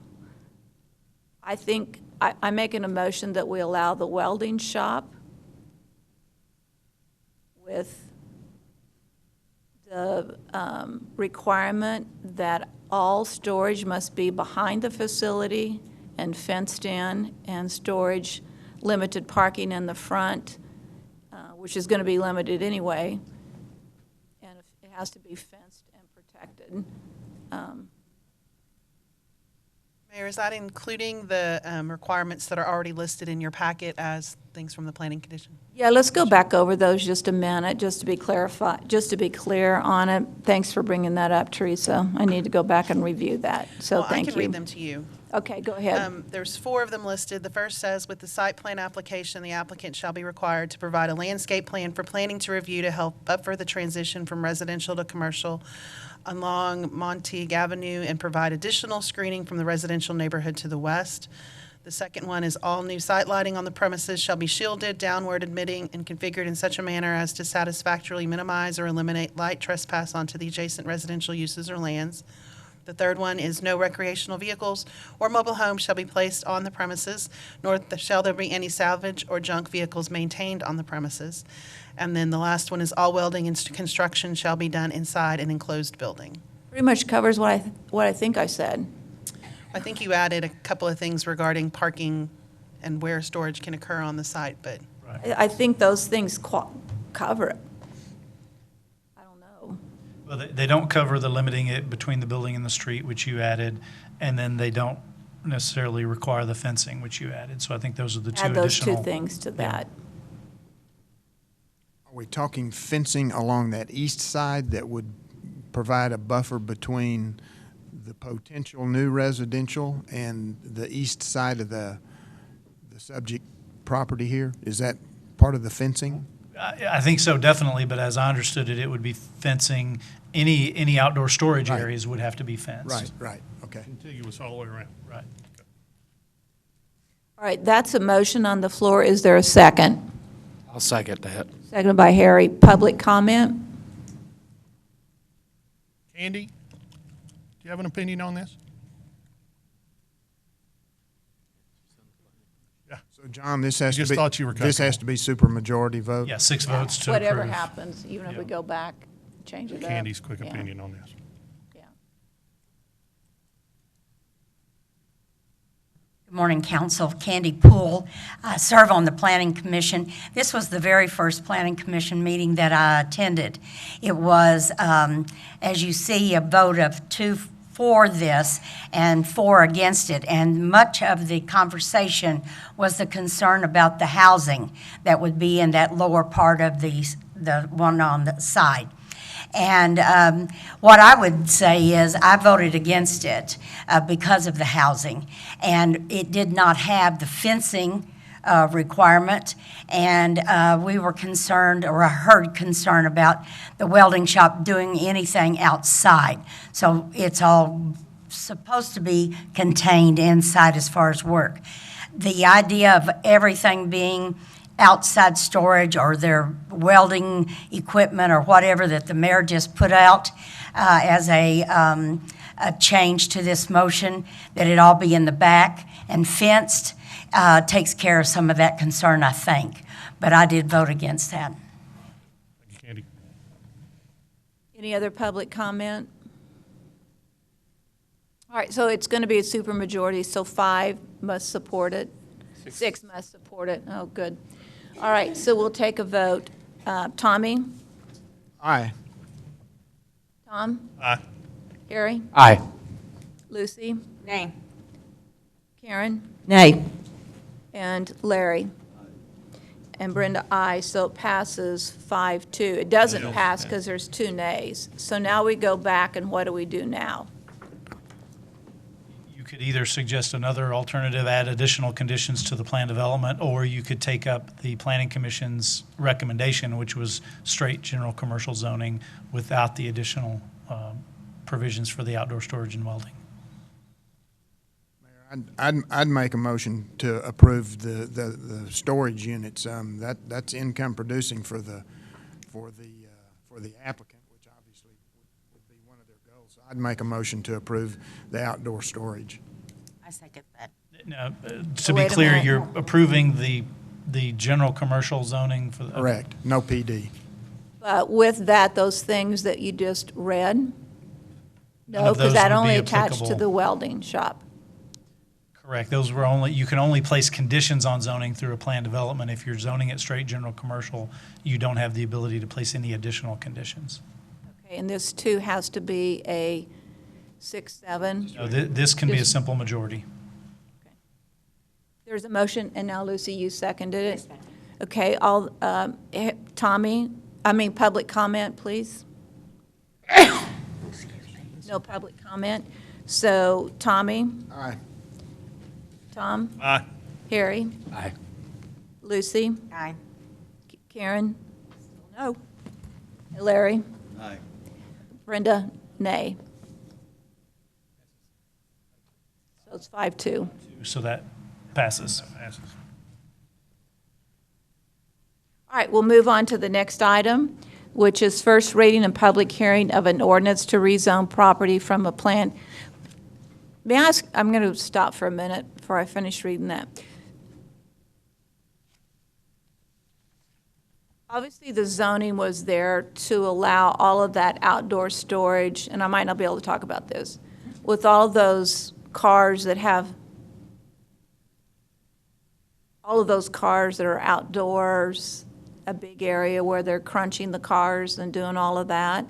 I think I'm making a motion that we allow the welding shop with the requirement that all storage must be behind the facility and fenced in, and storage, limited parking in the front, which is going to be limited anyway, and it has to be fenced and protected. Mayor, is that including the requirements that are already listed in your packet as things from the Planning Commission? Yeah, let's go back over those just a minute, just to be clear on it. Thanks for bringing that up, Teresa. I need to go back and review that, so thank you. I can read them to you. Okay, go ahead. There's 4 of them listed. The first says, with the site plan application, the applicant shall be required to provide a landscape plan for planning to review to help buffer the transition from residential to commercial along Montague Avenue and provide additional screening from the residential neighborhood to the west. The second one is all new site lighting on the premises shall be shielded, downward admitting, and configured in such a manner as to satisfactorily minimize or eliminate light trespass onto the adjacent residential uses or lands. The third one is no recreational vehicles or mobile homes shall be placed on the premises, nor shall there be any salvage or junk vehicles maintained on the premises. And then the last one is all welding and construction shall be done inside an enclosed building. Pretty much covers what I think I said. I think you added a couple of things regarding parking and where storage can occur on the site, but. I think those things cover it. I don't know. Well, they don't cover the limiting it between the building and the street, which you added, and then they don't necessarily require the fencing, which you added. So I think those are the two Add those additional. two things to that. Are we talking fencing along that east side that would provide a buffer between the potential new residential and the east side of the subject property here? Is that part of the fencing? I think so, definitely, but as I understood it, it would be fencing. Any outdoor storage Right. areas would have to be fenced. Right, okay. Contiguous all the way around. Right. All right, that's a motion on the floor. Is there a second? I'll second that. Seconded by Harry. Public comment? Andy, do you have an opinion on this? So John, this has to be. just thought you were This has to be supermajority vote? Yeah, 6 votes to Whatever approve. happens, even if we go back, change it up. Candy's quick Yeah. opinion on this. Good morning, Council. Candy Poole. I serve on the Planning Commission. This was the very first Planning Commission meeting that I attended. It was, as you see, a vote of 2 for this and 4 against it. And much of the conversation was the concern about the housing that would be in that lower part of the one on the side. And what I would say is I voted against it because of the housing. And it did not have the fencing requirement. And we were concerned, or I heard concern about the welding shop doing anything outside. So it's all supposed to be contained inside as far as work. The idea of everything being outside storage or their welding equipment or whatever that the mayor just put out as a change to this motion, that it all be in the back and fenced, takes care of some of that concern, I think. But I did vote against that. Thank you, Candy. Any other public comment? All right, so it's going to be a supermajority, so 5 must support it. 6 must support it. Oh, good. All right, so we'll take a vote. Tommy? Aye. Tom? Aye. Harry? Aye. Lucy? Nay. Karen? Nay. And Larry? and Brenda, aye, so it passes 5-2. It doesn't pass because there's 2 nays. So now we go back, and what do we do now? You could either suggest another alternative, add additional conditions to the plan development, or you could take up the Planning Commission's recommendation, which was straight general commercial zoning without the additional provisions for the outdoor storage and welding. I'd make a motion to approve the storage units. That's income producing for the applicant, which obviously would be one of their goals. So I'd make a motion to approve the outdoor storage. I second that. Now, to be clear, you're approving the general commercial zoning for the. Correct. No PD. But with that, those things that you just read? None No, of because those that would only be attached to applicable. the welding shop. Correct. Those were only, you can only place conditions on zoning through a plan development. If you're zoning it straight general commercial, you don't have the ability to place any additional conditions. Okay, and this too has to be a 6-7? No, this can be a Just- simple majority. There's a motion, and now Lucy, you seconded it? Okay, all, public comment, please? No public comment. So, Tommy? Aye. Tom? Aye. Harry? Aye. Lucy? Aye. Karen? No. Larry? Aye. Brenda? Nay. So it's 5-2. So that passes. All right, we'll move on to the next item, which is first reading and public hearing of an ordinance to rezone property from a plan. May I ask, I'm going to stop for a minute before I finish reading that. Obviously, the zoning was there to allow all of that outdoor storage, and I might not be able to talk about this, with all those cars that have, all of those cars that are outdoors, a big area where they're crunching the cars and doing all of that.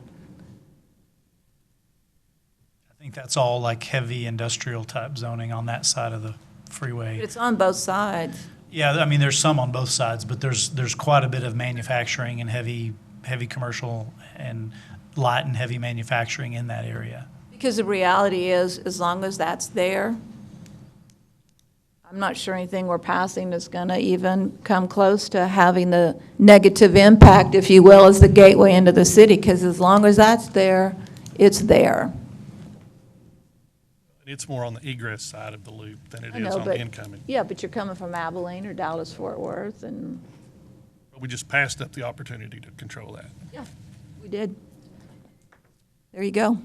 I think that's all like heavy industrial type zoning on that side of the freeway. But it's on both sides. Yeah, I mean, there's some on both sides, but there's quite a bit of manufacturing and heavy commercial and light and heavy manufacturing in that area. Because the reality is, as long as that's there, I'm not sure anything we're passing is going to even come close to having the negative impact, if you will, as the gateway into the city, because as long as that's there, it's there. It's more on the egress side of the loop than it I is know, on but the incoming. yeah, but you're coming from Abilene or Dallas, Fort Worth, and But we just passed up the opportunity to control that. yeah, we did. There you go.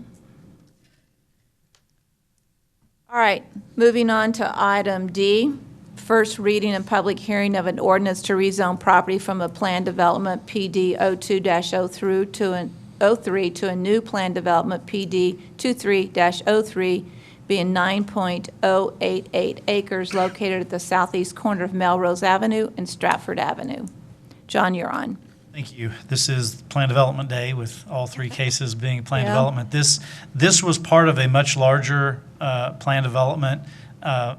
All right, moving on to item D, first reading and public hearing of an ordinance to rezone property from a planned development PD 02-03 to a new planned development PD 23-03, being 9.088 acres located at the southeast corner of Melrose Avenue and Stratford Avenue. John, you're on. Thank you. This is Plan Development Day with all three cases being plan Yeah. development. This was part of a much larger plan development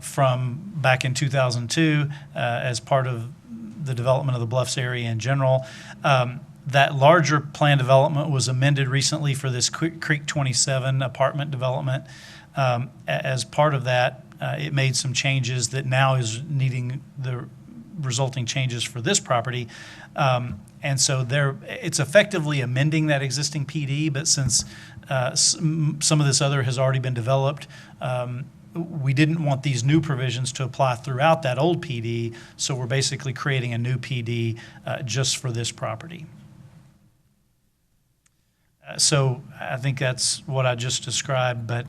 from back in 2002 as part of the development of the Bluffs area in general. That larger plan development was amended recently for this Creek 27 apartment development. As part of that, it made some changes that now is needing the resulting changes for this property. And so it's effectively amending that existing PD, but since some of this other has already been developed, we didn't want these new provisions to apply throughout that old PD, so we're basically creating a new PD just for this property. So I think that's what I just described, but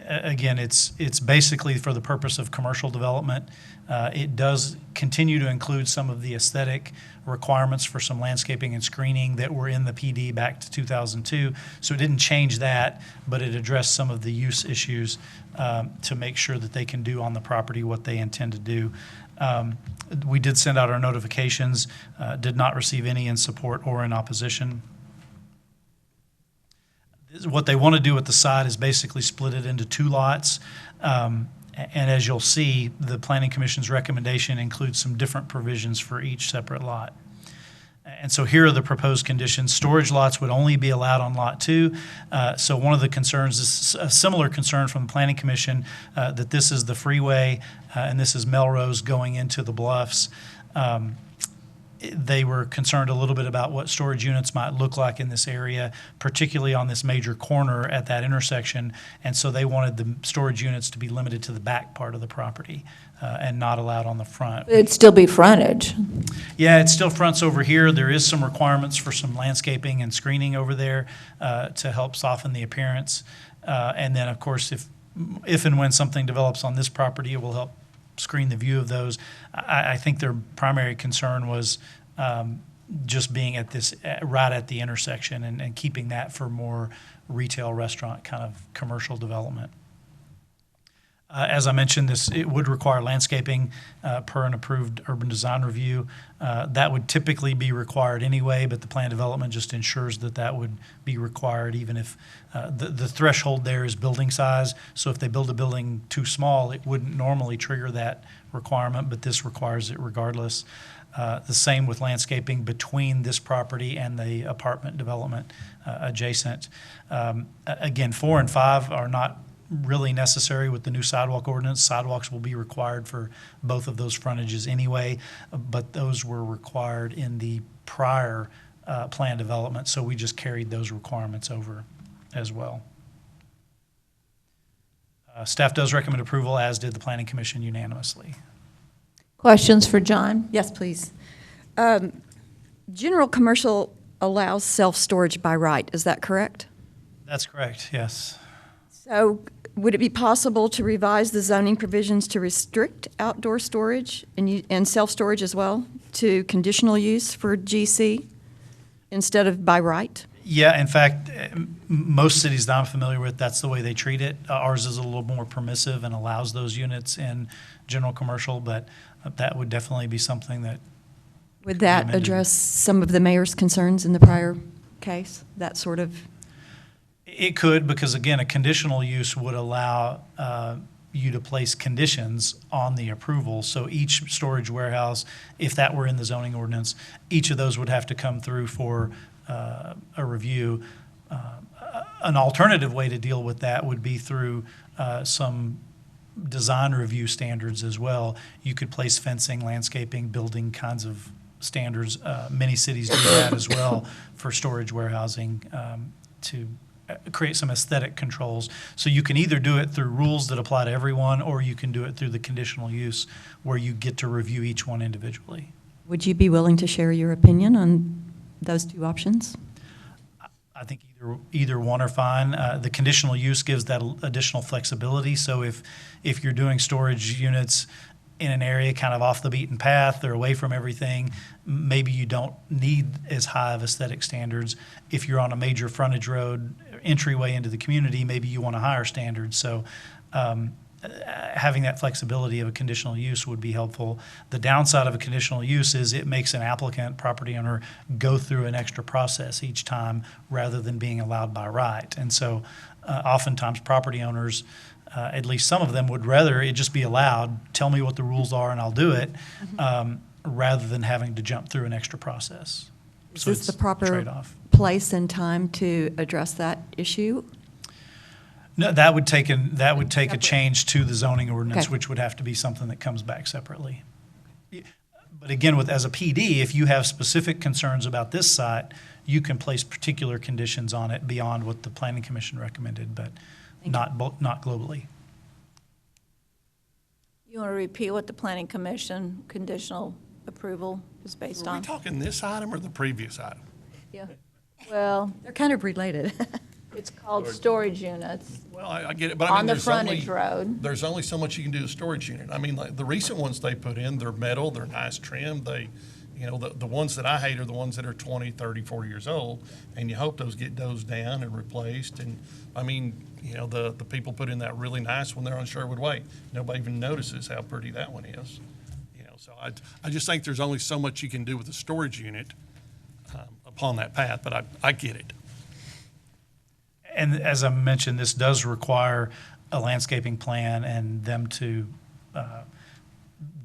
again, it's basically for the purpose of commercial development. It does continue to include some of the aesthetic requirements for some landscaping and screening that were in the PD back to 2002. So it didn't change that, but it addressed some of the use issues to make sure that they can do on the property what they intend to do. We did send out our notifications, did not receive any in support or in opposition. What they want to do at the side is basically split it into two lots. And as you'll see, the Planning Commission's recommendation includes some different provisions for each separate lot. And so here are the proposed conditions. Storage lots would only be allowed on Lot 2. So one of the concerns is a similar concern from the Planning Commission, that this is the freeway and this is Melrose going into the Bluffs. They were concerned a little bit about what storage units might look like in this area, particularly on this major corner at that intersection. And so they wanted the storage units to be limited to the back part of the property and not allowed on the front. It'd still be frontage. Yeah, it still fronts over here. There is some requirements for some landscaping and screening over there to help soften the appearance. And then, of course, if and when something develops on this property, it will help screen the view of those. I think their primary concern was just being at this right at the intersection and keeping that for more retail, restaurant kind of commercial development. As I mentioned, it would require landscaping per an approved urban design review. That would typically be required anyway, but the plan development just ensures that that would be required even if the threshold there is building size. So if they build a building too small, it wouldn't normally trigger that requirement, but this requires it regardless. The same with landscaping between this property and the apartment development adjacent. Again, 4 and 5 are not really necessary with the new sidewalk ordinance. Sidewalks will be required for both of those frontages anyway, but those were required in the prior plan development, so we just carried those requirements over as well. Staff does recommend approval, as did the Planning Commission unanimously. Questions for John? Yes, please. General commercial allows self-storage by right, is that correct? That's correct, yes. So would it be possible to revise the zoning provisions to restrict outdoor storage and self-storage as well to conditional use for GC instead of by right? Yeah, in fact, most cities that I'm familiar with, that's the way they treat it. Ours is a little more permissive and allows those units in general commercial, but that would definitely be something that. Would that address some of the mayor's concerns in the prior case, that sort of? It could, because again, a conditional use would allow you to place conditions on the approval. So each storage warehouse, if that were in the zoning ordinance, each of those would have to come through for a review. An alternative way to deal with that would be through some design review standards as well. You could place fencing, landscaping, building kinds of standards. Many cities do that as well for storage warehousing to create some aesthetic controls. So you can either do it through rules that apply to everyone, or you can do it through the conditional use where you get to review each one individually. Would you be willing to share your opinion on those two options? I think either one are fine. The conditional use gives that additional flexibility. So if you're doing storage units in an area kind of off the beaten path, they're away from everything, maybe you don't need as high of aesthetic standards. If you're on a major frontage road, entryway into the community, maybe you want a higher standard. So having that flexibility of a conditional use would be helpful. The downside of a conditional use is it makes an applicant, property owner, go through an extra process each time rather than being allowed by right. And so oftentimes property owners, at least some of them, would rather it just be allowed, tell me what the rules are and I'll do it, rather than having to jump through an extra process. Is So this it's the a proper trade-off. place and time to address that issue? No, that would take a change to the zoning ordinance, Okay. which would have to be something that comes back separately. But again, as a PD, if you have specific concerns about this site, you can place particular conditions on it beyond what the Planning Commission recommended, but not globally. You want to repeat what the Planning Commission conditional approval is based Are we on? talking this item or the previous item? Yeah. Well, They're kind of related. it's called storage units. Well, I get it, but I mean, On the there's frontage road. There's only so much you can do with a storage unit. I mean, like the recent ones they put in, they're metal, they're nice trim. They, you know, the ones that I hate are the ones that are 20, 30, 40 years old, and you hope those get dozed down and replaced. And I mean, you know, the people put in that really nice one there on Sherwood Way. Nobody even notices how pretty that one is. You know, so I just think there's only so much you can do with a storage unit upon that path, but I get it. And as I mentioned, this does require a landscaping plan and them to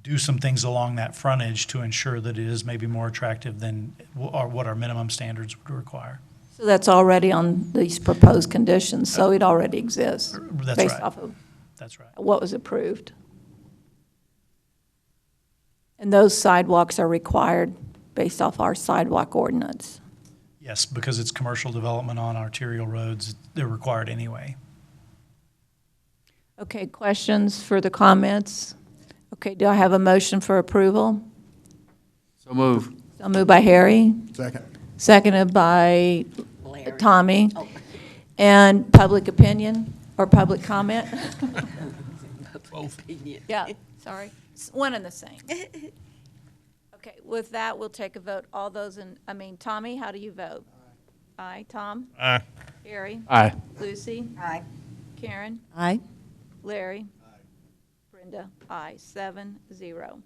do some things along that frontage to ensure that it is maybe more attractive than what our minimum standards would require. So that's already on these proposed conditions, so it already exists? That's based right. off of That's right. what was approved? And those sidewalks are required based off our sidewalk ordinance? Yes, because it's commercial development on arterial roads, they're required anyway. Okay, questions, further comments? Okay, do I have a motion for approval? So move. So moved by Harry, Second. seconded by Larry. Tommy. Oh. And public opinion or public comment? Both. Yeah, sorry. It's one and the same. Okay, with that, we'll take a vote. All those Tommy, how do you vote? Aye. Tom? Aye. Harry? Aye. Lucy? Aye. Karen? Aye. Larry? Brenda? Aye. 7-0.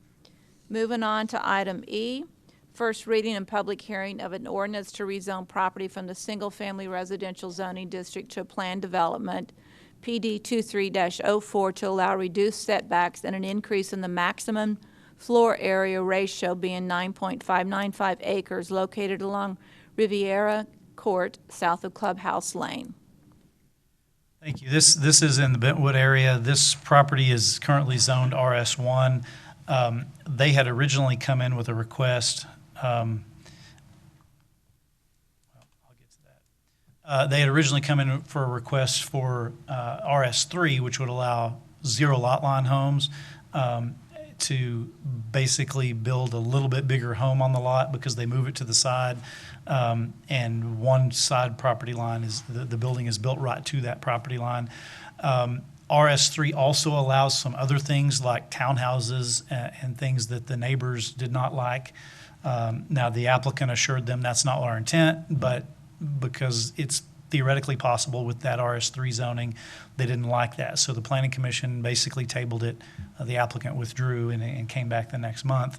Moving on to item E, first reading and public hearing of an ordinance to rezone property from the single-family residential zoning district to a planned development, PD 23-04, to allow reduced setbacks and an increase in the maximum floor area ratio being 9.595 acres located along Riviera Court, south of Clubhouse Lane. Thank you. This is in the Bentwood area. This property is currently zoned RS1. They had originally come in with a request. I'll get to that. They had originally come in for a request for RS3, which would allow zero lot line homes to basically build a little bit bigger home on the lot because they move it to the side. And one side property line is, the building is built right to that property line. RS3 also allows some other things like townhouses and things that the neighbors did not like. Now, the applicant assured them that's not our intent, but because it's theoretically possible with that RS3 zoning, they didn't like that. So the Planning Commission basically tabled it. The applicant withdrew and came back the next month.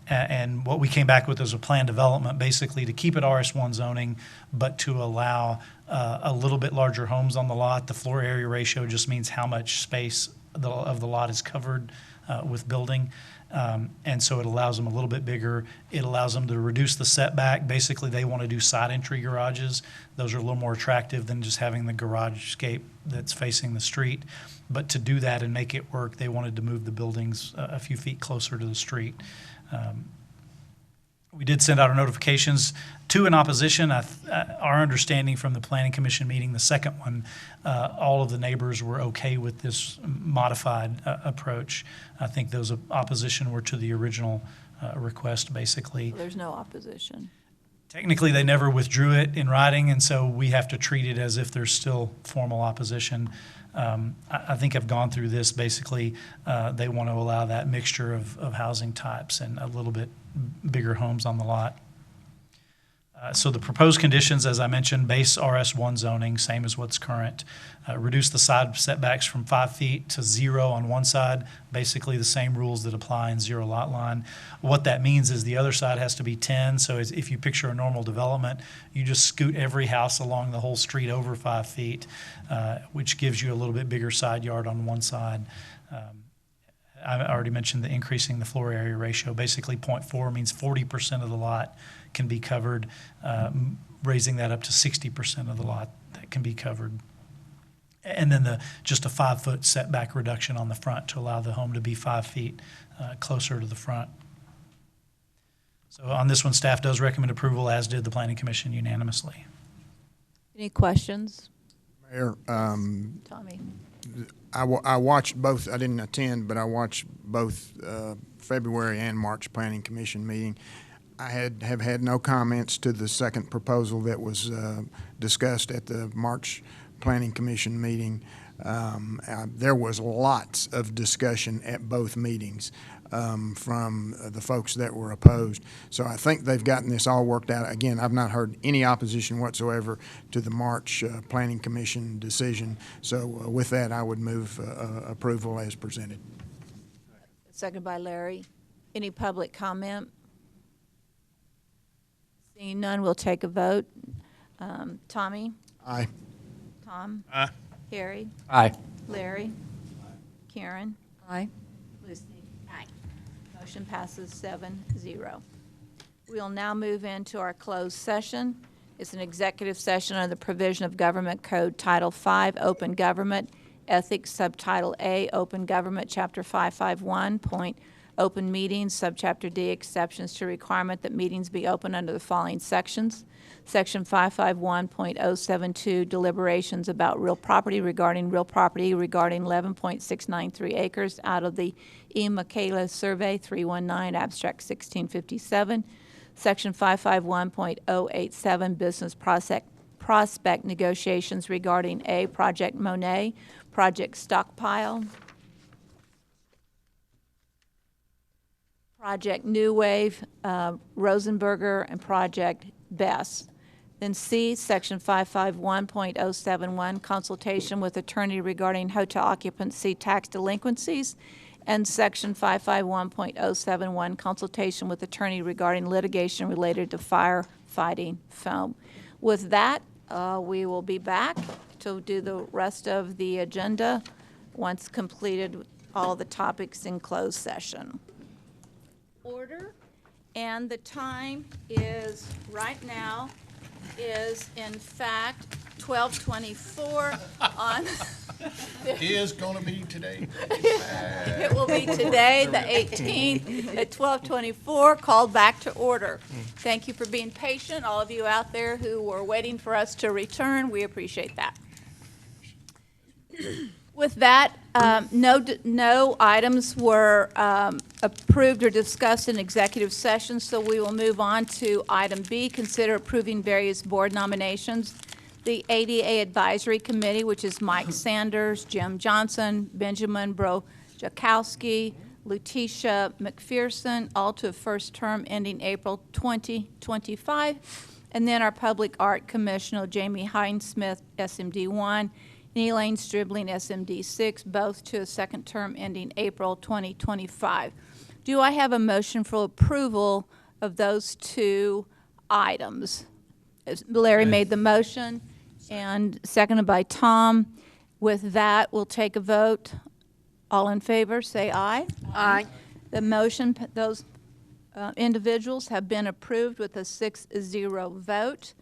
And what we came back with was a planned development, basically to keep it RS1 zoning, but to allow a little bit larger homes on the lot. The floor area ratio just means how much space of the lot is covered with building. And so it allows them a little bit bigger. It allows them to reduce the setback. Basically, they want to do side entry garages. Those are a little more attractive than just having the garage scape that's facing the street. But to do that and make it work, they wanted to move the buildings a few feet closer to the street. We did send out our notifications, 2 in opposition. Our understanding from the Planning Commission meeting, the second one, all of the neighbors were okay with this modified approach. I think those of opposition were to the original request, basically. So there's no opposition. Technically, they never withdrew it in writing, and so we have to treat it as if there's still formal opposition. I think I've gone through this. Basically, they want to allow that mixture of housing types and a little bit bigger homes on the lot. So the proposed conditions, as I mentioned, base RS1 zoning, same as what's current. Reduce the side setbacks from 5 feet to 0 on one side, basically the same rules that apply in zero lot line. What that means is the other side has to be 10, so if you picture a normal development, you just scoot every house along the whole street over 5 feet, which gives you a little bit bigger side yard on one side. I already mentioned the increasing the floor area ratio. Basically, 0.4 means 40% of the lot can be covered, raising that up to 60% of the lot that can be covered. And then just a 5-foot setback reduction on the front to allow the home to be 5 feet closer to the front. So on this one, staff does recommend approval, as did the Planning Commission unanimously. Any questions? Mayor, Tommy? I watched both. I didn't attend, but I watched both February and March Planning Commission meeting. I have had no comments to the second proposal that was discussed at the March Planning Commission meeting. There was lots of discussion at both meetings from the folks that were opposed. So I think they've gotten this all worked out. Again, I've not heard any opposition whatsoever to the March Planning Commission decision. So with that, I would move approval as presented. Second by Larry. Any public comment? Seeing none, we'll take a vote. Tommy? Aye. Tom? Aye. Harry? Aye. Larry? Karen? Aye. Lucy? Aye. Motion passes 7-0. We'll now move into our closed session. It's an executive session under the provision of Government Code Title V, Open Government, Ethics, Subtitle A, Open Government, Chapter 551, Point, Open Meetings, Subchapter D, Exceptions to Requirement that meetings be open under the following sections. Section 551.072, Deliberations about real property regarding 11.693 acres out of the E. Michaela Survey 319, Abstract 1657. Section 551.087, Business Prospect Negotiations regarding A, Project Monet, Project Stockpile, Project New Wave, Rosenberger, and Project Bess. Then C, Section 551.071, Consultation with Attorney regarding hotel occupancy tax delinquencies, and Section 551.071, Consultation with Attorney regarding litigation related to firefighting foam. With that, we will be back to do the rest of the agenda once completed all the topics in closed session. Order, and the time is, right now, is in fact 12:24 on. Is gonna be today. It will be today, the 18th, at 12:24, called back to order. Thank you for being patient, all of you out there who were waiting for us to return. We appreciate that. With that, no items were approved or discussed in executive session, so we will move on to item B, consider approving various board nominations. The ADA Advisory Committee, which is Mike Sanders, Jim Johnson, Benjamin Brojakowski, Lutetia McPherson, all to a first term ending April 2025. And then our Public Art Commissioner, Jamie Hinesmith, SMD 1, and Elaine Stribling, SMD 6, both to a second term ending April 2025. Do I have a motion for approval of those two items? Larry made the motion, and seconded by Tom. With that, we'll take a vote. All in favor, say aye. Aye. The motion, those individuals have been approved with a 6-0 vote.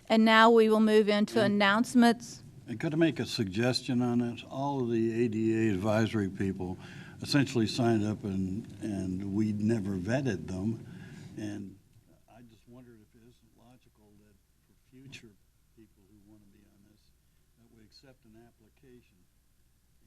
And now we will move into announcements. I got to make a suggestion on this. All of the ADA advisory people essentially signed up and we never vetted them. And I just wondered if it isn't logical that for future people who want to be on this, that we accept an application.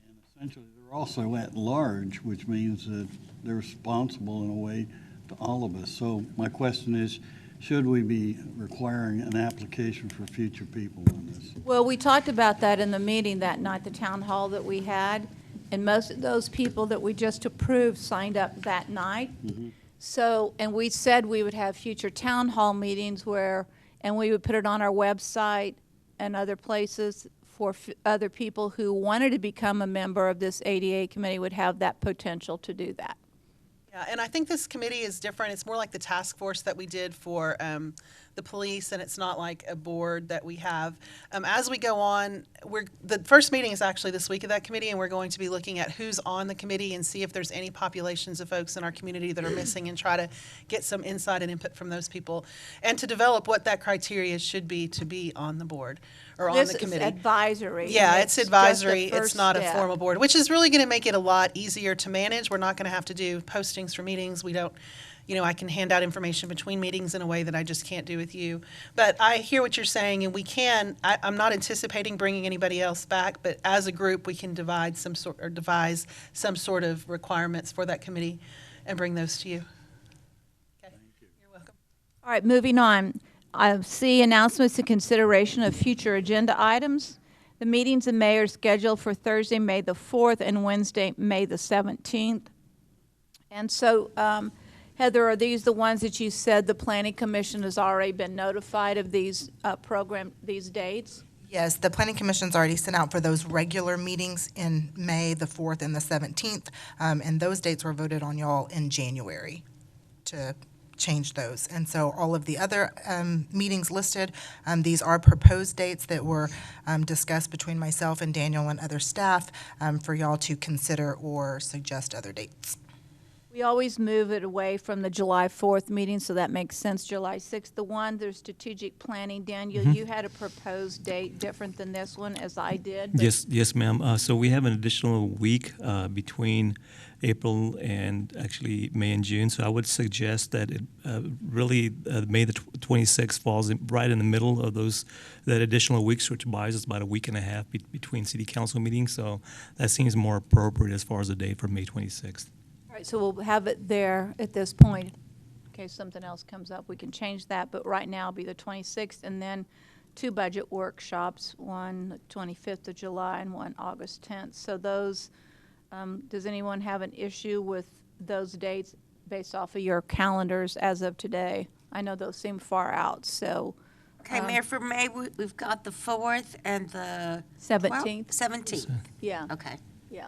And essentially, they're also at large, which means that they're responsible in a way to all of us. So my question is, should we be requiring an application for future people on this? Well, we talked about that in the meeting that night, the town hall that we had, and most of those people that we just approved signed up that night. Mm-hmm. So, and we said we would have future town hall meetings and we would put it on our website and other places for other people who wanted to become a member of this ADA committee would have that potential to do that. Yeah, and I think this committee is different. It's more like the task force that we did for the police, and it's not like a board that we have. As we go on, the first meeting is actually this week of that committee, and we're going to be looking at who's on the committee and see if there's any populations of folks in our community that are missing and try to get some insight and input from those people and to develop what that criteria should be to be on the board or on the committee. This is advisory. Yeah, it's advisory. just the It's first not a step. formal board, which is really going to make it a lot easier to manage. We're not going to have to do postings for meetings. We don't, I can hand out information between meetings in a way that I just can't do with you. But I hear what you're saying, and we can, I'm not anticipating bringing anybody else back, but as a group, we can devise some sort of requirements for that committee and bring those to you. Okay. You're welcome. All right, moving on. I see announcements and consideration of future agenda items. The meetings in May are scheduled for Thursday, May the 4th, and Wednesday, May the 17th. And so, Heather, are these the ones that you said the Planning Commission has already been notified of these these dates? Yes, the Planning Commission's already sent out for those regular meetings in May, the 4th and the 17th, and those dates were voted on y'all in January to change those. And so all of the other meetings listed, these are proposed dates that were discussed between myself and Daniel and other staff for y'all to consider or suggest other dates. We always move it away from the July 4th meeting, so that makes sense. July 6th, the one, there's strategic planning. Daniel, you had a proposed date different than this one, as I did. but- Yes, ma'am. So we have an additional week between April and actually May and June. So I would suggest that it really May the 26th falls right in the middle of that additional weeks, which buys us about a week and a half between city council meetings. So that seems more appropriate as far as the date for May 26th. All right, so we'll have it there at this point. In case something else comes up, we can change that, but right now it'll be the 26th, and then 2 budget workshops, one the 25th of July and one August 10th. So those, does anyone have an issue with those dates based off of your calendars as of today? I know those seem far out, so. Okay, Mayor, for May, we've got the 4th and the 17th? 17th. Yeah. Okay. Yeah.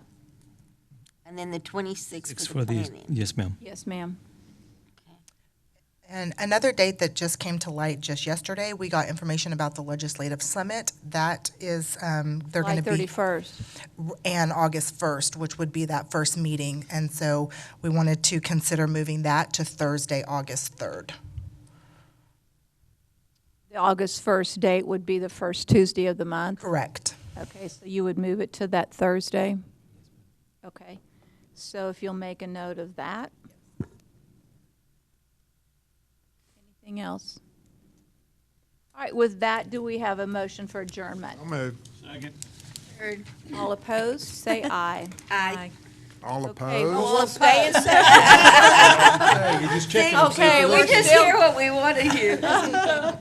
And then the 26th It's for the planning. Yes, ma'am. Yes, ma'am. And another date that just came to light just yesterday, we got information about the Legislative Summit. That is, they're going to be. July 31st. And August 1st, which would be that first meeting. And so we wanted to consider moving that to Thursday, August 3rd. The August 1st date would be the first Tuesday of the month? Correct. Okay, so you would move it to that Thursday? Okay, so if you'll make a note of that. Anything else? All right, with that, do we have a motion for adjournment? I'll move. Second. Heard. All opposed, say aye. Aye. All Okay, opposed? we'll stay in session. You just checking to see if Okay, the we rest just is- hear what we want to hear.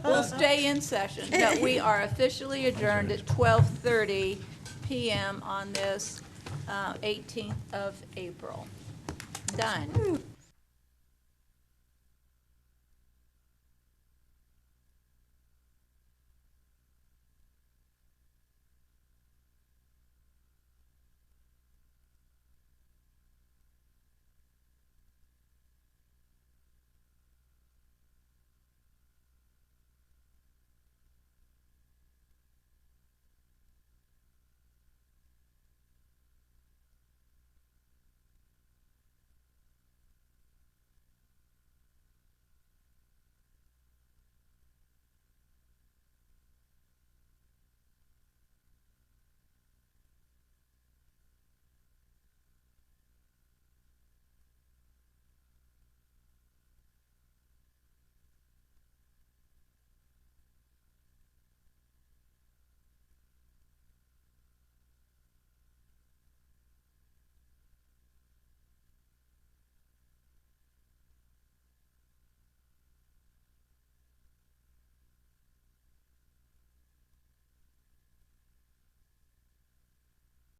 We'll stay in session, but we are officially adjourned at 12:30 p.m. on this 18th of April. Done.